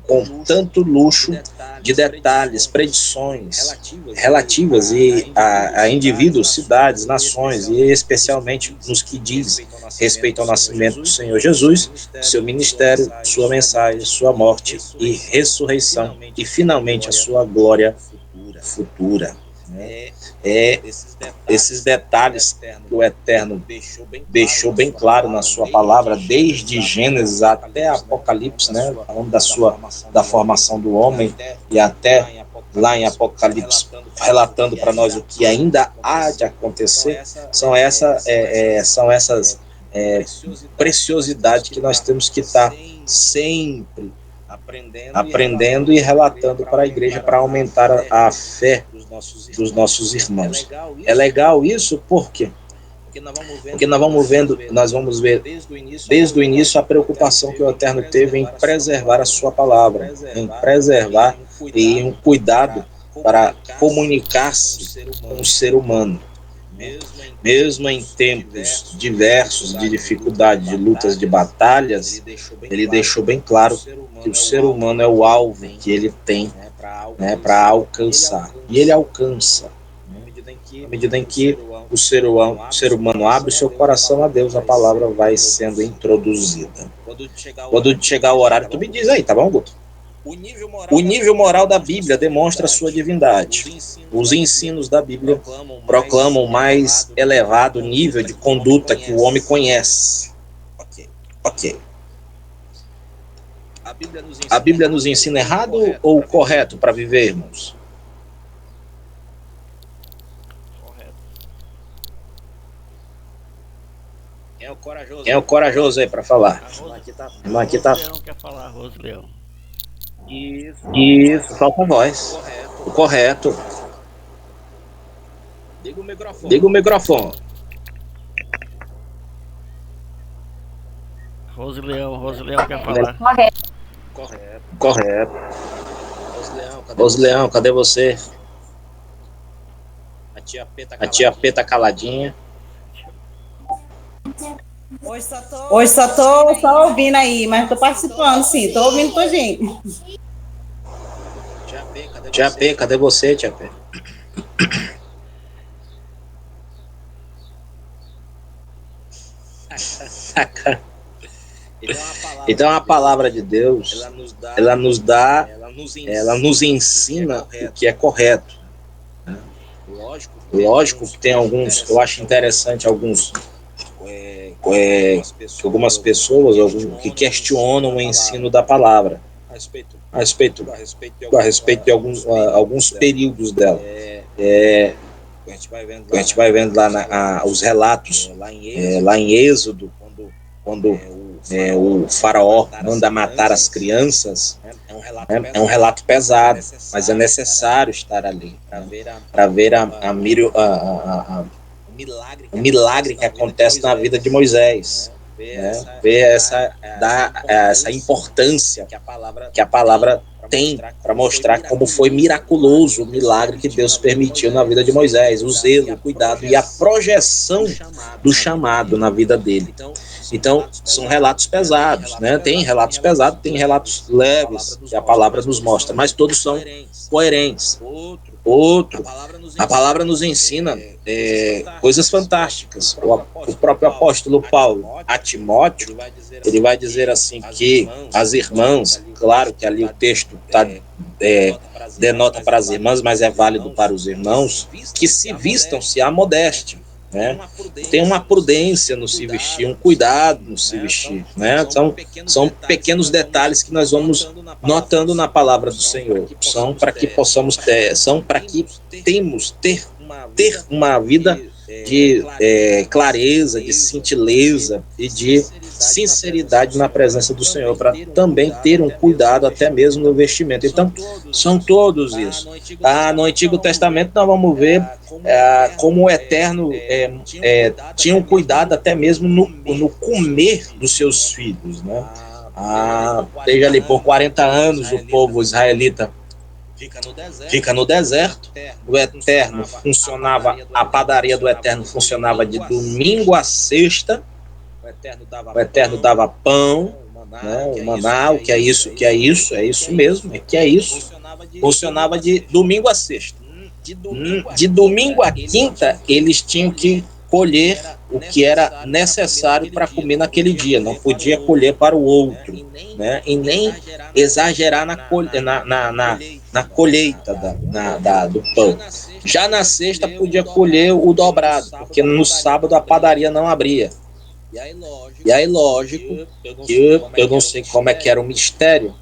com tanto luxo de detalhes, predições relativas a indivíduos, cidades, nações, e especialmente nos que diz respeito ao nascimento do Senhor Jesus, seu ministério, sua mensagem, sua morte e ressurreição, e finalmente a sua glória futura. Esses detalhes que o Eterno deixou bem claro na sua palavra, desde Gênesis até Apocalipse, né, falando da formação do homem, e até lá em Apocalipse, relatando para nós o que ainda há de acontecer, são essas preciosidades que nós temos que estar sempre aprendendo e relatando para a igreja, para aumentar a fé dos nossos irmãos. É legal isso, por quê? Porque nós vamos ver desde o início a preocupação que o Eterno teve em preservar a sua palavra, em preservar e um cuidado para comunicar-se com o ser humano. Mesmo em tempos diversos de dificuldade, de lutas, de batalhas, ele deixou bem claro que o ser humano é o alvo que ele tem, né, para alcançar. E ele alcança. À medida em que o ser humano abre o seu coração a Deus, a palavra vai sendo introduzida. Quando chegar o horário, tu me diz aí, tá bom, Guto? O nível moral da Bíblia demonstra sua divindade. Os ensinos da Bíblia proclamam o mais elevado nível de conduta que o homem conhece. Ok. A Bíblia nos ensina errado ou correto para vivermos? Quem é o corajoso aí para falar? Irmã, aqui tá. Não quer falar, Rose Leão. Isso, falta a voz. O correto. Liga o microfone. Rose Leão quer falar. Correto. Rose Leão, cadê você? A tia P tá caladinha. Hoje só tô ouvindo aí, mas tô participando, sim. Tô ouvindo todinho. Tia P, cadê você, Tia P? Então a palavra de Deus, ela nos ensina o que é correto. Lógico que tem alguns, eu acho interessante algumas pessoas que questionam o ensino da palavra. a respeito de alguns períodos dela. A gente vai vendo lá os relatos lá em Êxodo, quando o faraó manda matar as crianças. É um relato pesado, mas é necessário estar ali para ver o milagre que acontece na vida de Moisés, né? Ver essa importância que a palavra tem para mostrar como foi miraculoso o milagre que Deus permitiu na vida de Moisés, o zelo, o cuidado e a projeção do chamado na vida dele. Então, são relatos pesados, né? Tem relatos pesados, tem relatos leves que a palavra nos mostra, mas todos são coerentes. A palavra nos ensina coisas fantásticas. O próprio apóstolo Paulo, a Timóteo, ele vai dizer assim que as irmãs, claro que ali o texto denota para as irmãs, mas é válido para os irmãos, que se vistam-se à modéstia. Né? Tem uma prudência no se vestir, um cuidado no se vestir, né? São pequenos detalhes que nós vamos notando na palavra do Senhor. São para que possamos ter uma vida de clareza, de cintileza e de sinceridade na presença do Senhor, para também ter um cuidado até mesmo no vestimento. Então, são todos isso. No Antigo Testamento nós vamos ver como o Eterno tinha um cuidado até mesmo no comer dos seus filhos, né? Desde ali por 40 anos o povo israelita fica no deserto. O Eterno funcionava, a padaria do Eterno funcionava de domingo a sexta. O Eterno dava pão, né, o maná, o que é isso, é isso mesmo, funcionava de domingo a sexta. De domingo a quinta, eles tinham que colher o que era necessário para comer naquele dia, não podia colher para o outro, né? E nem exagerar na colheita do pão. Já na sexta podia colher o dobrado, porque no sábado a padaria não abria. E aí, lógico, que eu não sei como é que era o mistério,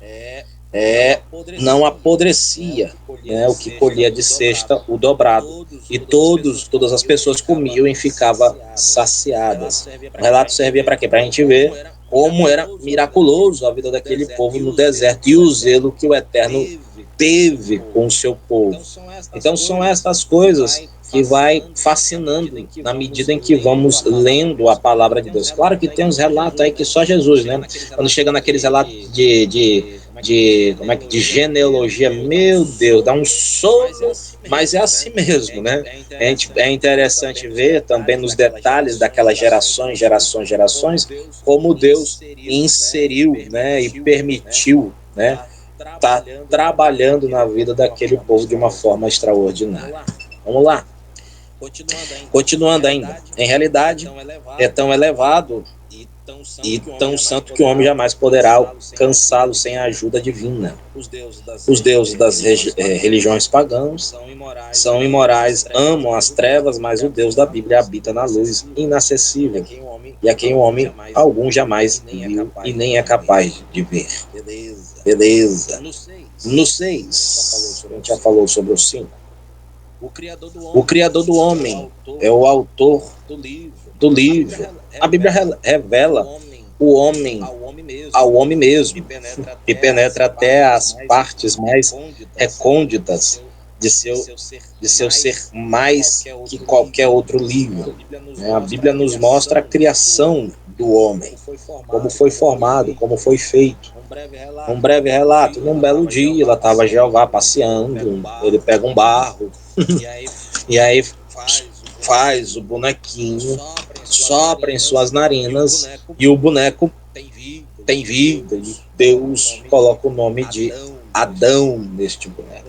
não apodrecia, né, o que colhia de sexta, o dobrado. E todas as pessoas comiam e ficavam saciadas. O relato servia para quê? Para a gente ver como era miraculoso a vida daquele povo no deserto e o zelo que o Eterno teve com o seu povo. Então são essas coisas que vai fascinando na medida em que vamos lendo a palavra de Deus. Claro que tem uns relatos aí que só Jesus, né? Quando chega naqueles relatos de genealogia, meu Deus, dá um sono, mas é assim mesmo, né? É interessante ver também nos detalhes daquelas gerações, como Deus inseriu, né, e permitiu, né, tá trabalhando na vida daquele povo de uma forma extraordinária. Vamos lá. Continuando ainda. Em realidade, é tão elevado e tão santo que o homem jamais poderá alcançá-lo sem a ajuda divina. Os deuses das religiões pagãs são imorais, amam as trevas, mas o Deus da Bíblia habita na luz inacessível, e a quem o homem algum jamais viu e nem é capaz de ver. Beleza. No 6, a gente já falou sobre o 5. O Criador do homem é o autor do livro. A Bíblia revela o homem ao homem mesmo e penetra até as partes mais recônditas de seu ser mais que qualquer outro livro. A Bíblia nos mostra a criação do homem, como foi formado, como foi feito. Um breve relato. Num belo dia, lá estava Jeová passeando, ele pega um barro e aí faz o bonequinho, sopra em suas narinas e o boneco tem vida. E Deus coloca o nome de Adão neste boneco.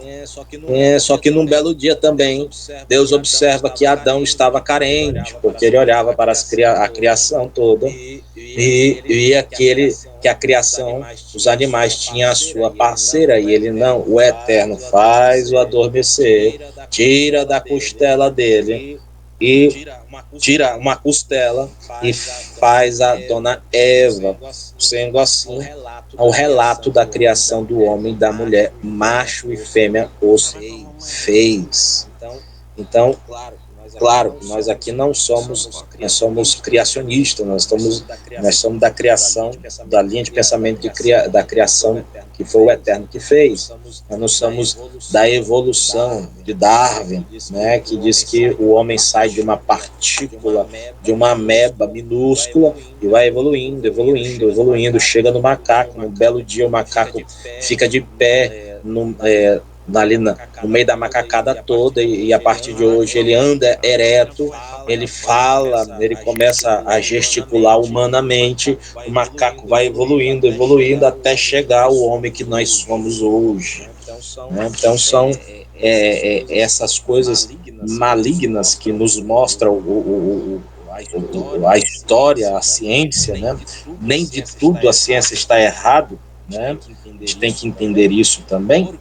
Só que num belo dia também, Deus observa que Adão estava carente, porque ele olhava para a criação toda e via que a criação, os animais tinham a sua parceira, e ele não. O Eterno faz-o adormecer, tira da costela dele e tira uma costela e faz a dona Eva, sendo assim o relato da criação do homem e da mulher, macho e fêmea os fez. Então, claro, nós aqui não somos, nós somos criacionistas, nós somos da criação, da linha de pensamento da criação que foi o Eterno que fez. Nós não somos da evolução de Darwin, né, que diz que o homem sai de uma partícula, de uma ameba minúscula e vai evoluindo, chega no macaco. Num belo dia o macaco fica de pé ali no meio da macacada toda, e a partir de hoje ele anda ereto, ele fala, ele começa a gesticular humanamente. O macaco vai evoluindo até chegar ao homem que nós somos hoje, né? Então são essas coisas malignas que nos mostram a história, a ciência, né? Nem de tudo a ciência está errado, né? A gente tem que entender isso também.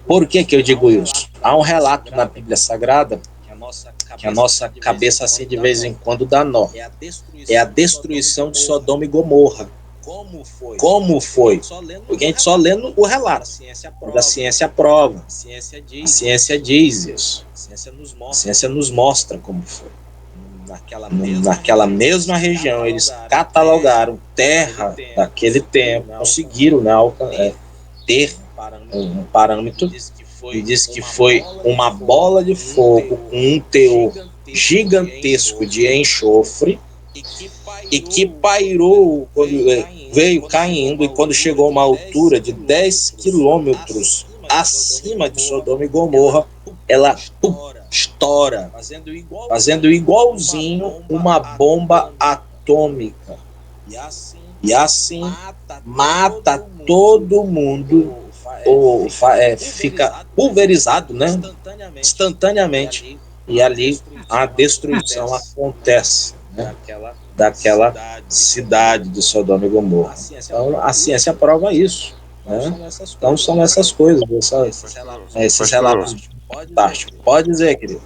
Por que eu digo isso? Há um relato na Bíblia Sagrada que a nossa cabeça, assim, de vez em quando dá nó. É a destruição de Sodoma e Gomorra. Como foi? Porque a gente só lendo o relato, da ciência prova. A ciência diz isso. A ciência nos mostra como foi. Naquela mesma região, eles catalogaram terra daquele tempo, conseguiram, né, ter um parâmetro, e diz que foi uma bola de fogo com um teor gigantesco de enxofre, e que pairou, veio caindo, e quando chegou a uma altura de 10 quilômetros acima de Sodoma e Gomorra, ela estoura, fazendo igualzinho uma bomba atômica. E assim mata todo mundo, fica pulverizado, né? Instantaneamente. E ali a destruição acontece, né? Daquela cidade de Sodoma e Gomorra. Então a ciência prova isso, né? Então são essas coisas, esses relatos fantásticos. Pode dizer, querido.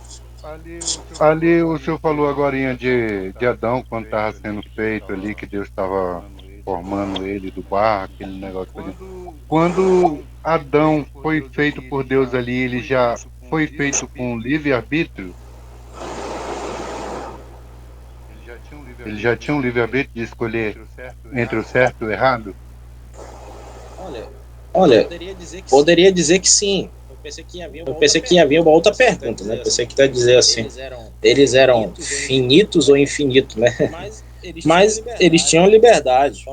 Ali o senhor falou agora de Adão, quando estava sendo feito ali, que Deus estava formando ele do barro, aquele negócio ali. Quando Adão foi feito por Deus ali, ele já foi feito com livre-arbítrio? Ele já tinha um livre-arbítrio de escolher entre o certo e o errado? Olha, poderia dizer que sim. Eu pensei que havia uma outra pergunta, né? Pensei que ia dizer assim, eles eram finitos ou infinitos, né? Mas eles tinham liberdade.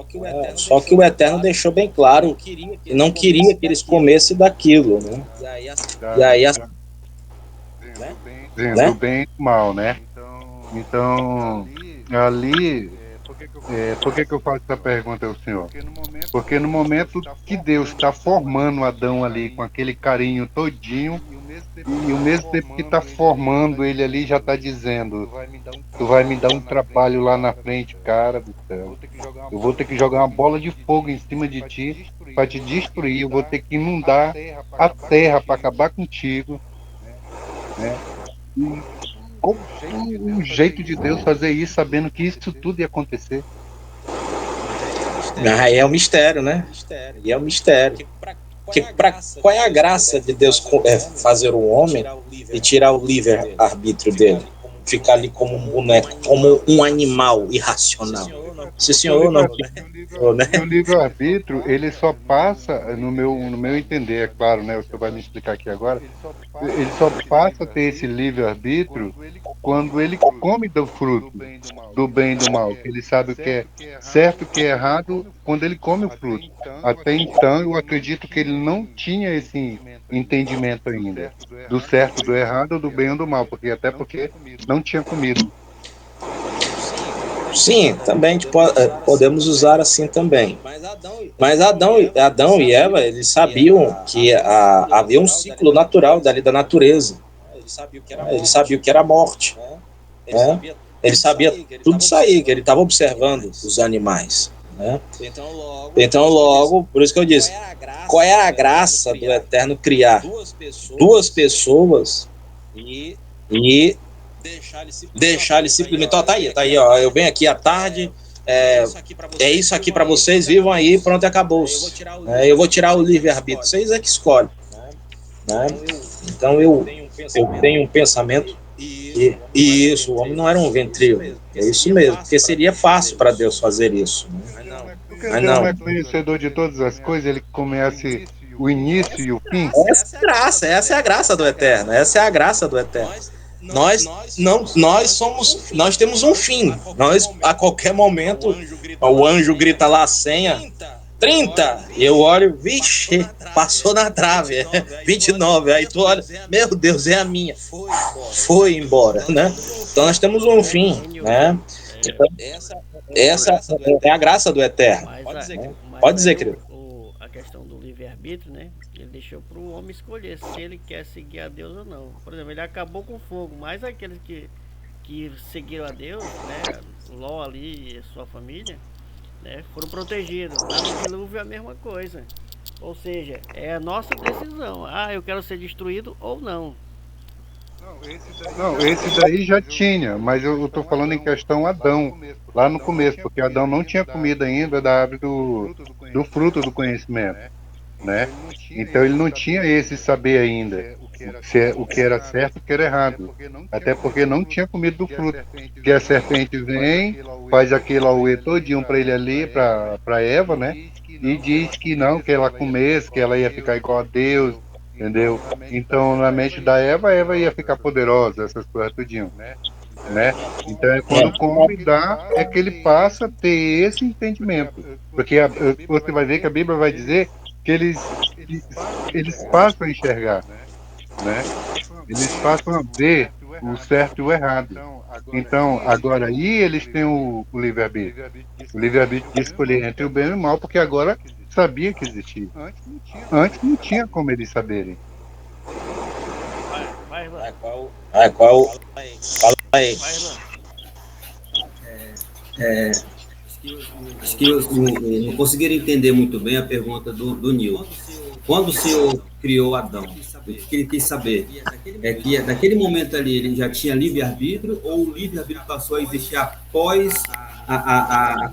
Só que o Eterno deixou bem claro que não queria que eles comessem daquilo, né? E aí, do bem e do mal, né? Então, ali, por que eu faço essa pergunta ao senhor? Porque no momento que Deus está formando Adão ali com aquele carinho todinho, e ao mesmo tempo que está formando ele ali, já está dizendo: tu vai me dar um trabalho lá na frente, cara do céu. Eu vou ter que jogar uma bola de fogo em cima de ti para te destruir. Eu vou ter que inundar a terra para acabar contigo, né? Qual o jeito de Deus fazer isso, sabendo que isso tudo ia acontecer? Aí é um mistério, né? E é um mistério. Qual é a graça de Deus fazer o homem e tirar o livre-arbítrio dele? Ficar ali como um boneco, como um animal irracional. Se o senhor não... O livre-arbítrio, ele só passa, no meu entender, é claro, né? O senhor vai me explicar aqui agora. Ele só passa a ter esse livre-arbítrio quando ele come do fruto, do bem e do mal. Ele sabe o que é certo e o que é errado quando ele come o fruto. Até então, eu acredito que ele não tinha esse entendimento ainda do certo, do errado, do bem ou do mal, até porque não tinha comido. Sim, também podemos usar assim também. Mas Adão e Eva, eles sabiam que havia um ciclo natural dali da natureza. Eles sabiam que era a morte, né? Ele sabia tudo isso aí, que ele estava observando os animais, né? Então logo, por isso que eu disse, qual é a graça do Eterno criar duas pessoas e deixar ele simplesmente, ó, tá aí, ó, eu venho aqui à tarde, é isso aqui para vocês, vivam aí, pronto, acabou. Eu vou tirar o livre-arbítrio, vocês é que escolhem. Né? Então eu tenho um pensamento e isso, o homem não era um ventríloco, é isso mesmo, porque seria fácil para Deus fazer isso. Né? Porque Deus não é conhecedor de todas as coisas, ele conhece o início e o fim. Essa é a graça do Eterno, essa é a graça do Eterno. Nós temos um fim. Nós, a qualquer momento, o anjo grita lá a senha, 30, eu olho, vixe, passou na trave, 29, aí tu olha, meu Deus, é a minha, foi embora, né? Então nós temos um fim, né? Então, essa é a graça do Eterno. Pode dizer, querido. A questão do livre-arbítrio, né? Ele deixou para o homem escolher se ele quer seguir a Deus ou não. Por exemplo, ele acabou com o fogo, mas aqueles que seguiram a Deus, né? Ló ali e sua família, né, foram protegidos. Lá no dilúvio é a mesma coisa. Ou seja, é a nossa decisão. Ah, eu quero ser destruído ou não. Não, esse daí já tinha, mas eu estou falando em questão Adão, lá no começo, porque Adão não tinha comido ainda da árvore do fruto do conhecimento, né? Então ele não tinha esse saber ainda, o que era certo e o que era errado, até porque não tinha comido do fruto, que a serpente vem, faz aquele auê todinho para ele ali, para Eva, né? E diz que não, que ela comesse, que ela ia ficar igual a Deus, entendeu? Então, na mente da Eva, a Eva ia ficar poderosa, essas coisas tudinho, né? Então, quando come dá, é que ele passa a ter esse entendimento. Porque você vai ver que a Bíblia vai dizer que eles passam a enxergar, né? Eles passam a ver o certo e o errado. Então, agora aí eles têm o livre-arbítrio. O livre-arbítrio de escolher entre o bem e o mal, porque agora sabia que existia. Antes não tinha como eles saberem. Fala aí. Acho que eu não conseguiram entender muito bem a pergunta do Nil. Quando o Senhor criou Adão, o que ele quis saber é que naquele momento ali ele já tinha livre-arbítrio ou o livre-arbítrio passou a existir após a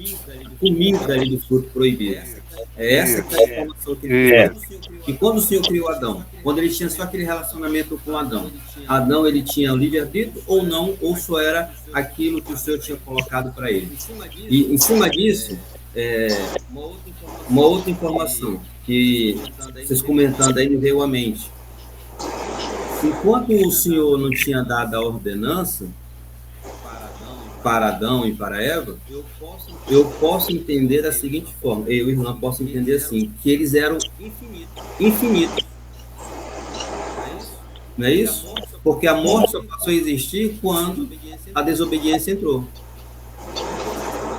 comida ali do fruto proibido? É essa que é a informação que ele tem. E quando o Senhor criou Adão, quando ele tinha só aquele relacionamento com Adão ele tinha o livre-arbítrio ou não, ou só era aquilo que o Senhor tinha colocado para ele? E em cima disso, uma outra informação que vocês comentando aí me veio à mente. Enquanto o Senhor não tinha dado a ordenança para Adão e para Eva, eu posso entender da seguinte forma, eu e irmã posso entender assim, que eles eram infinitos. Não é isso? Porque a morte só passou a existir quando a desobediência entrou.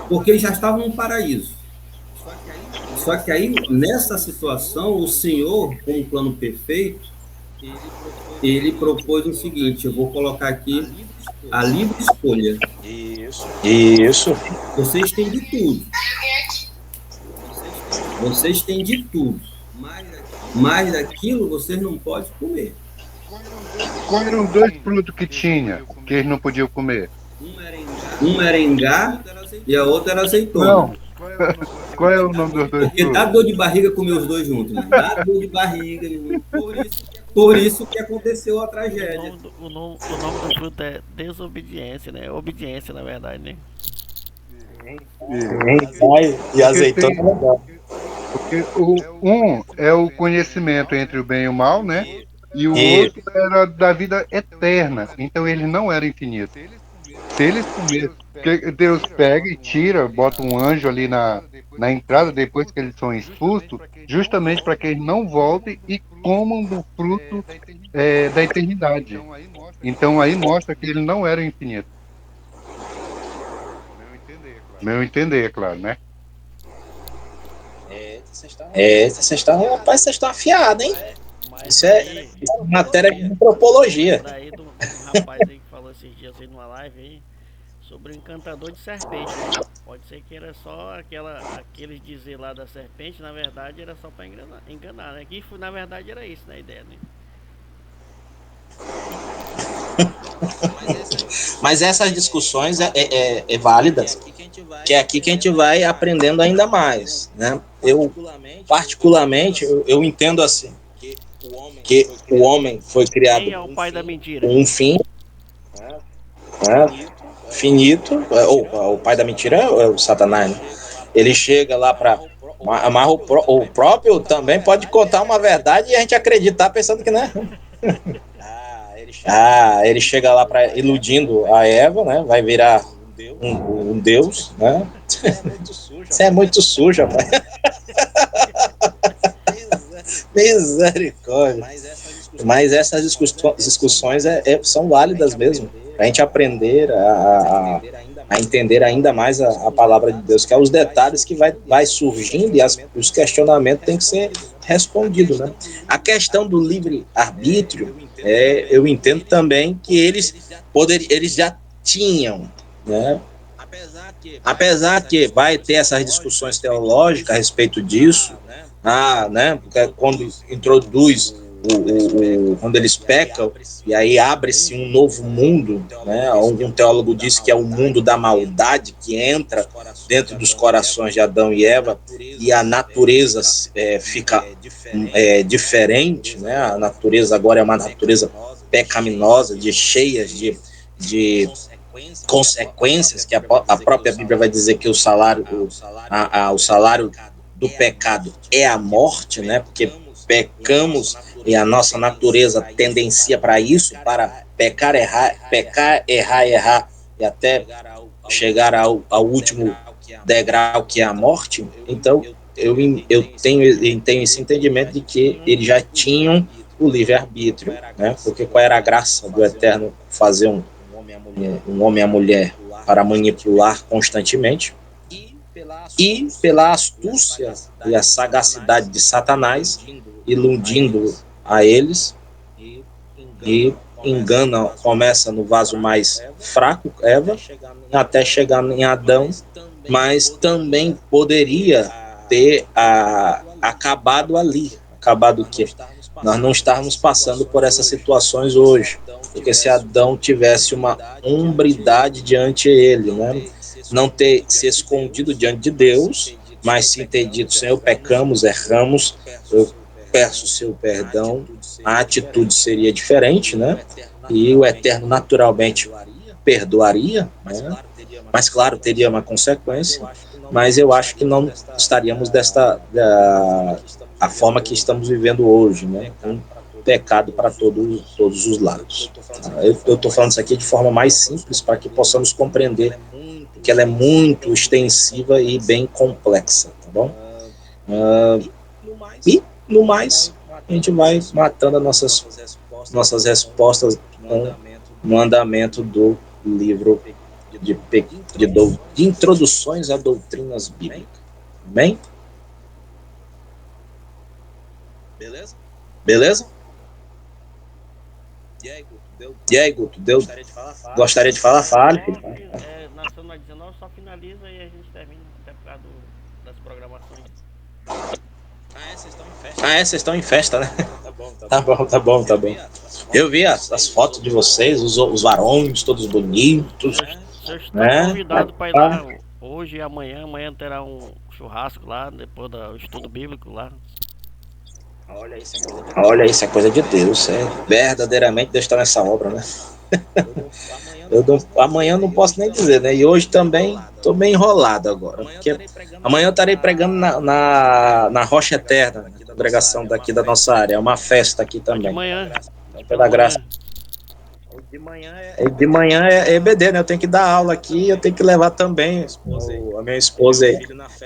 Porque eles já estavam no paraíso. Só que aí, nessa situação, o Senhor, com um plano perfeito, ele propôs o seguinte, eu vou colocar aqui a livre escolha. Isso. Vocês têm de tudo. Vocês têm de tudo. Mas daquilo vocês não podem comer. Quais eram os dois frutos que tinha, que eles não podiam comer? Um era engá e a outra era azeitona. Não. Qual é o nome dos dois Porque frutos? dá dor de barriga comer os dois juntos. Né? Dá dor de barriga. Por isso que aconteceu a tragédia. O nome do fruto é desobediência, né? Obediência, na verdade, né? E azeitona é legal. Porque um é o conhecimento entre o bem e o mal, né? E o outro era da vida eterna. Então eles não eram infinitos. Se eles comessem, porque Deus pega e tira, bota um anjo ali na entrada depois que eles são expulsos, justamente para que eles não voltem e comam do fruto da eternidade. Então aí mostra que eles não eram infinitos. Meu entender, é claro, né? Vocês estão afiados, hein? Isso é matéria de antropologia. Daí do rapaz aí que falou esses dias aí numa live aí sobre o encantador de serpente, né? Pode ser que era só aqueles dizer lá da serpente, na verdade era só para enganar, né? Que na verdade era isso, né? A ideia, né? Mas essas discussões é válidas, que é aqui que a gente vai aprendendo ainda mais, né? Eu, particularmente, eu entendo assim, que o homem foi criado Quem é o pai da mentira? com um fim, né, finito, ou o pai da mentira é o Satanás, né? Ele chega lá para... Mas o próprio também pode contar uma verdade e a gente acreditar pensando que não é. Ele chega lá para iludindo a Eva, né? Vai virar um deus, né? Você é muito sujo, rapaz. Misericórdia. Mas essas discussões são válidas mesmo. Para a gente aprender a entender ainda mais a palavra de Deus, que é os detalhes que vai surgindo e os questionamentos têm que ser respondidos, né? A questão do livre-arbítrio, eu entendo também que eles já tinham, né? Apesar que vai ter essas discussões teológicas a respeito disso, né? Porque quando introduz quando eles pecam, e aí abre-se um novo mundo, né? Um teólogo disse que é o mundo da maldade que entra dentro dos corações de Adão e Eva, e a natureza fica diferente, né? A natureza agora é uma natureza pecaminosa, cheia de consequências, que a própria Bíblia vai dizer que o salário do pecado é a morte, né? Porque pecamos e a nossa natureza tendencia para isso, para pecar, errar e até chegar ao último degrau, que é a morte. Então eu tenho esse entendimento de que eles já tinham o livre-arbítrio, né? Porque qual era a graça do Eterno fazer um homem e a mulher para manipular constantemente? E pela astúcia e a sagacidade de Satanás, iludindo a eles, e engana, começa no vaso mais fraco, Eva, até chegar em Adão, mas também poderia ter acabado ali. Acabado o quê? Nós não estarmos passando por essas situações hoje, porque se Adão tivesse uma hombridade diante dele, né? Não ter se escondido diante de Deus, mas sim ter dito: Senhor, pecamos, erramos, eu peço o seu perdão, a atitude seria diferente, né? E o Eterno naturalmente perdoaria, né? Mas claro, teria uma consequência, mas eu acho que não estaríamos a forma que estamos vivendo hoje, né? Com pecado para todos os lados. Eu estou falando isso aqui de forma mais simples para que possamos compreender que ela é muito extensiva e bem complexa, tá bom? E, no mais, a gente vai matando as nossas respostas no andamento do livro de introduções a doutrinas bíblicas. Amém? Beleza? E aí, Guto, gostaria de falar? Fale. Nós estamos na 19, só finaliza e a gente termina até por causa das programações. Vocês estão em festa, né? Tá bom. Eu vi as fotos de vocês, os varões todos bonitos. Vocês estão convidados para ir lá hoje e amanhã. Amanhã terá um churrasco lá, depois do estudo bíblico lá. Olha, isso é coisa de Deus. Verdadeiramente Deus está nessa obra, né? Amanhã eu não posso nem dizer, né? E hoje também estou bem enrolado agora, porque amanhã eu estarei pregando na Rocha Eterna, na congregação daqui da nossa área. É uma festa aqui também. De manhã. Pela graça. De manhã é EBD, né? Eu tenho que dar aula aqui, eu tenho que levar também a minha esposa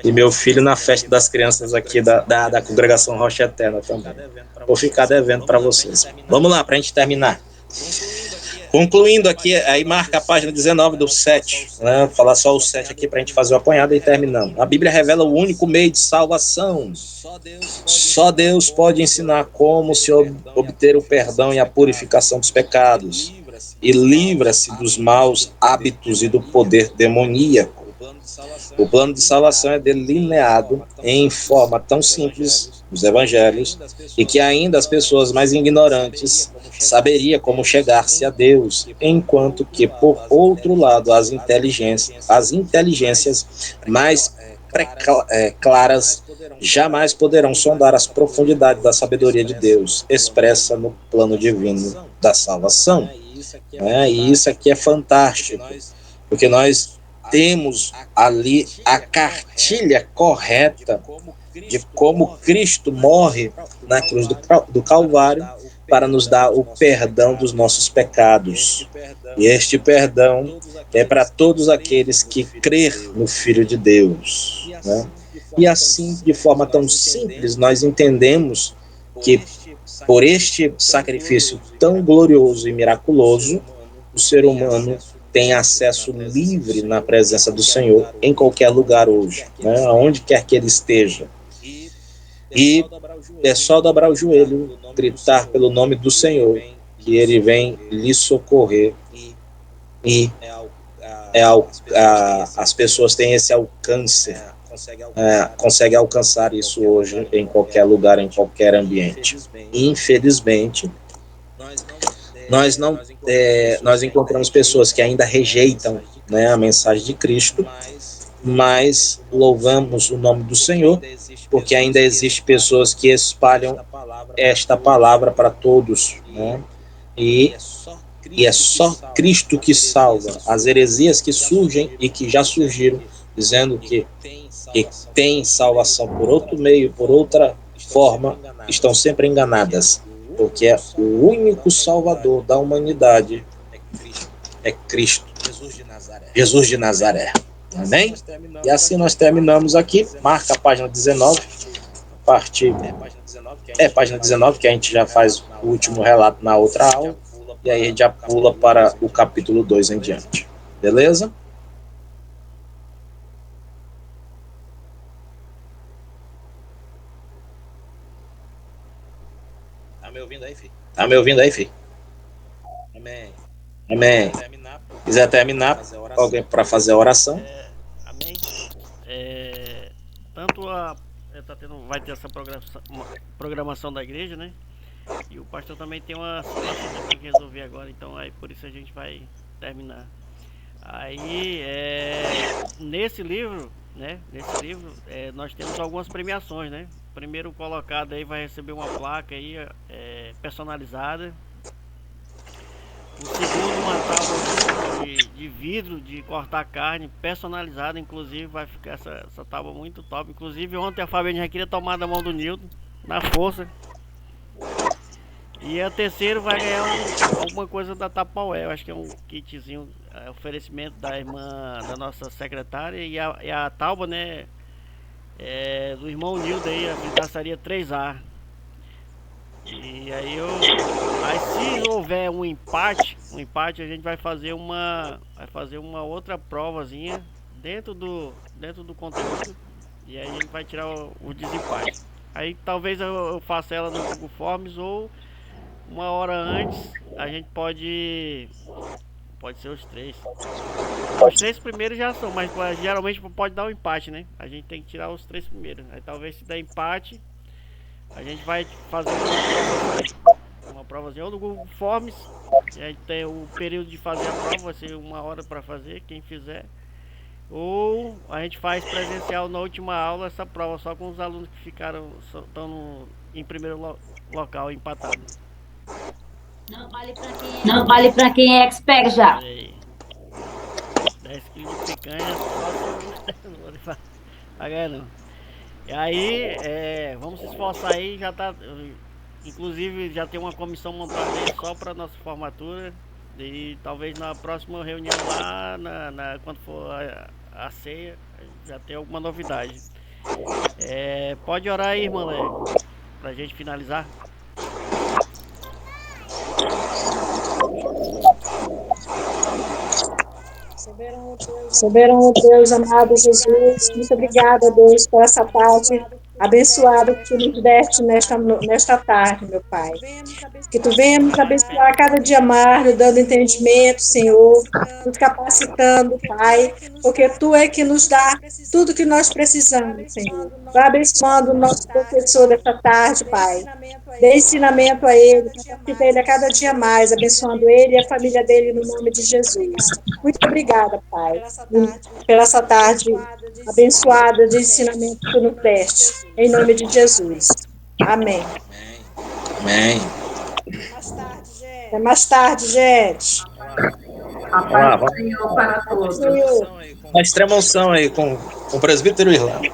e meu filho na festa das crianças aqui da congregação Rocha Eterna também. Vou ficar devendo para vocês. Vamos lá, para a gente terminar. Concluindo aqui, aí marca a página 19 do 7, né? Vou falar só o 7 aqui para a gente fazer o apanhado e terminando. A Bíblia revela o único meio de salvação. Só Deus pode ensinar como se obter o perdão e a purificação dos pecados, e livra-se dos maus hábitos e do poder demoníaco. O plano de salvação é delineado em forma tão simples nos evangelhos e que ainda as pessoas mais ignorantes saberia como chegar-se a Deus, enquanto que, por outro lado, as inteligências mais claras jamais poderão sondar as profundidades da sabedoria de Deus, expressa no plano divino da salvação. E isso aqui é fantástico, porque nós temos ali a cartilha correta de como Cristo morre na cruz do Calvário para nos dar o perdão dos nossos pecados. E este perdão é para todos aqueles que crêem no Filho de Deus, né? E assim, de forma tão simples, nós entendemos que por este sacrifício tão glorioso e miraculoso, o ser humano tem acesso livre na presença do Senhor em qualquer lugar hoje, né? Aonde quer que ele esteja. E é só dobrar o joelho, gritar pelo nome do Senhor, que ele vem lhe socorrer. E as pessoas têm esse alcance, conseguem alcançar isso hoje em qualquer lugar, em qualquer ambiente. Infelizmente, nós encontramos pessoas que ainda rejeitam, né, a mensagem de Cristo, mas louvamos o nome do Senhor, porque ainda existem pessoas que espalham esta palavra para todos, né? E é só Cristo que salva. As heresias que surgem e que já surgiram, dizendo que tem salvação por outro meio, por outra forma, estão sempre enganadas, porque o único Salvador da humanidade é Cristo, Jesus de Nazaré. Amém? E assim nós terminamos aqui. Marca a página 19, página 19, que a gente já faz o último relato na outra aula, e aí a gente já pula para o capítulo 2 em diante. Beleza? Tá me ouvindo aí, filho? Amém. Amém. Quiser terminar, alguém para fazer a oração? Amém. Tanto vai ter essa programação da igreja, né? E o pastor também tem uma situação que tem que resolver agora, então aí por isso a gente vai terminar. Aí, nesse livro, né? Nós temos algumas premiações, né? O primeiro colocado aí vai receber uma placa aí, personalizada. O segundo, uma tábua de vidro de cortar carne personalizada, inclusive vai ficar essa tábua muito top. Inclusive ontem a Fabiana já queria tomar da mão do Nilton, na força. E a terceiro vai ganhar alguma coisa da Tapaué, eu acho que é um kitzinho, oferecimento da irmã da nossa secretária, e a tábua, né, do irmão Nildo aí, a vidraçaria 3A. E aí se houver um empate, a gente vai fazer uma outra provazinha dentro do conteúdo, e aí a gente vai tirar o desempate. Aí talvez eu faça ela no Google Forms, ou uma hora antes a gente pode ser os três. Os três primeiros já são, mas geralmente pode dar um empate, né? A gente tem que tirar os três primeiros. Aí talvez se der empate, a gente vai fazer uma provazinha ou no Google Forms. E aí tem o período de fazer a prova, vai ser uma hora para fazer, quem fizer. Ou a gente faz presencial na última aula essa prova, só com os alunos que estão em primeiro local empatados. Não vale pra quem é expert já. 10 kg de picanha, só não vou pagar não. E aí, vamos se esforçar aí, já tá. Inclusive já tem uma comissão montada aí só para nossa formatura. E talvez na próxima reunião lá, quando for a ceia, já tem alguma novidade. Pode orar aí, irmã Lé, pra gente finalizar. Soberano Deus, amado Jesus, muito obrigada, Deus, por essa tarde abençoada que tu nos deste nesta tarde, meu Pai. Que tu venha nos abençoar cada dia mais, nos dando entendimento, Senhor, nos capacitando, Pai, porque tu é que nos dá tudo que nós precisamos, Senhor. Vai abençoando o nosso professor desta tarde, Pai. Dê ensinamento a ele, capacita ele a cada dia mais, abençoando ele e a família dele no nome de Jesus. Muito obrigada, Pai, pela essa tarde abençoada de ensinamento que tu nos deste. Em nome de Jesus. Amém. Amém. Até mais tarde, gente. Vamos lá, vamos. Senhor para todos. Uma extrema unção aí com o presbítero Irlanda.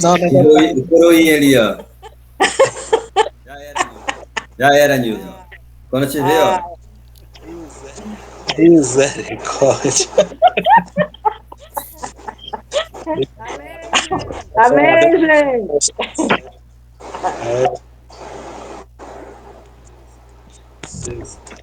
Não, O coroinha ali, ó. Já era, Nilson. Quando te vê, ó. Misericórdia. Amém, gente.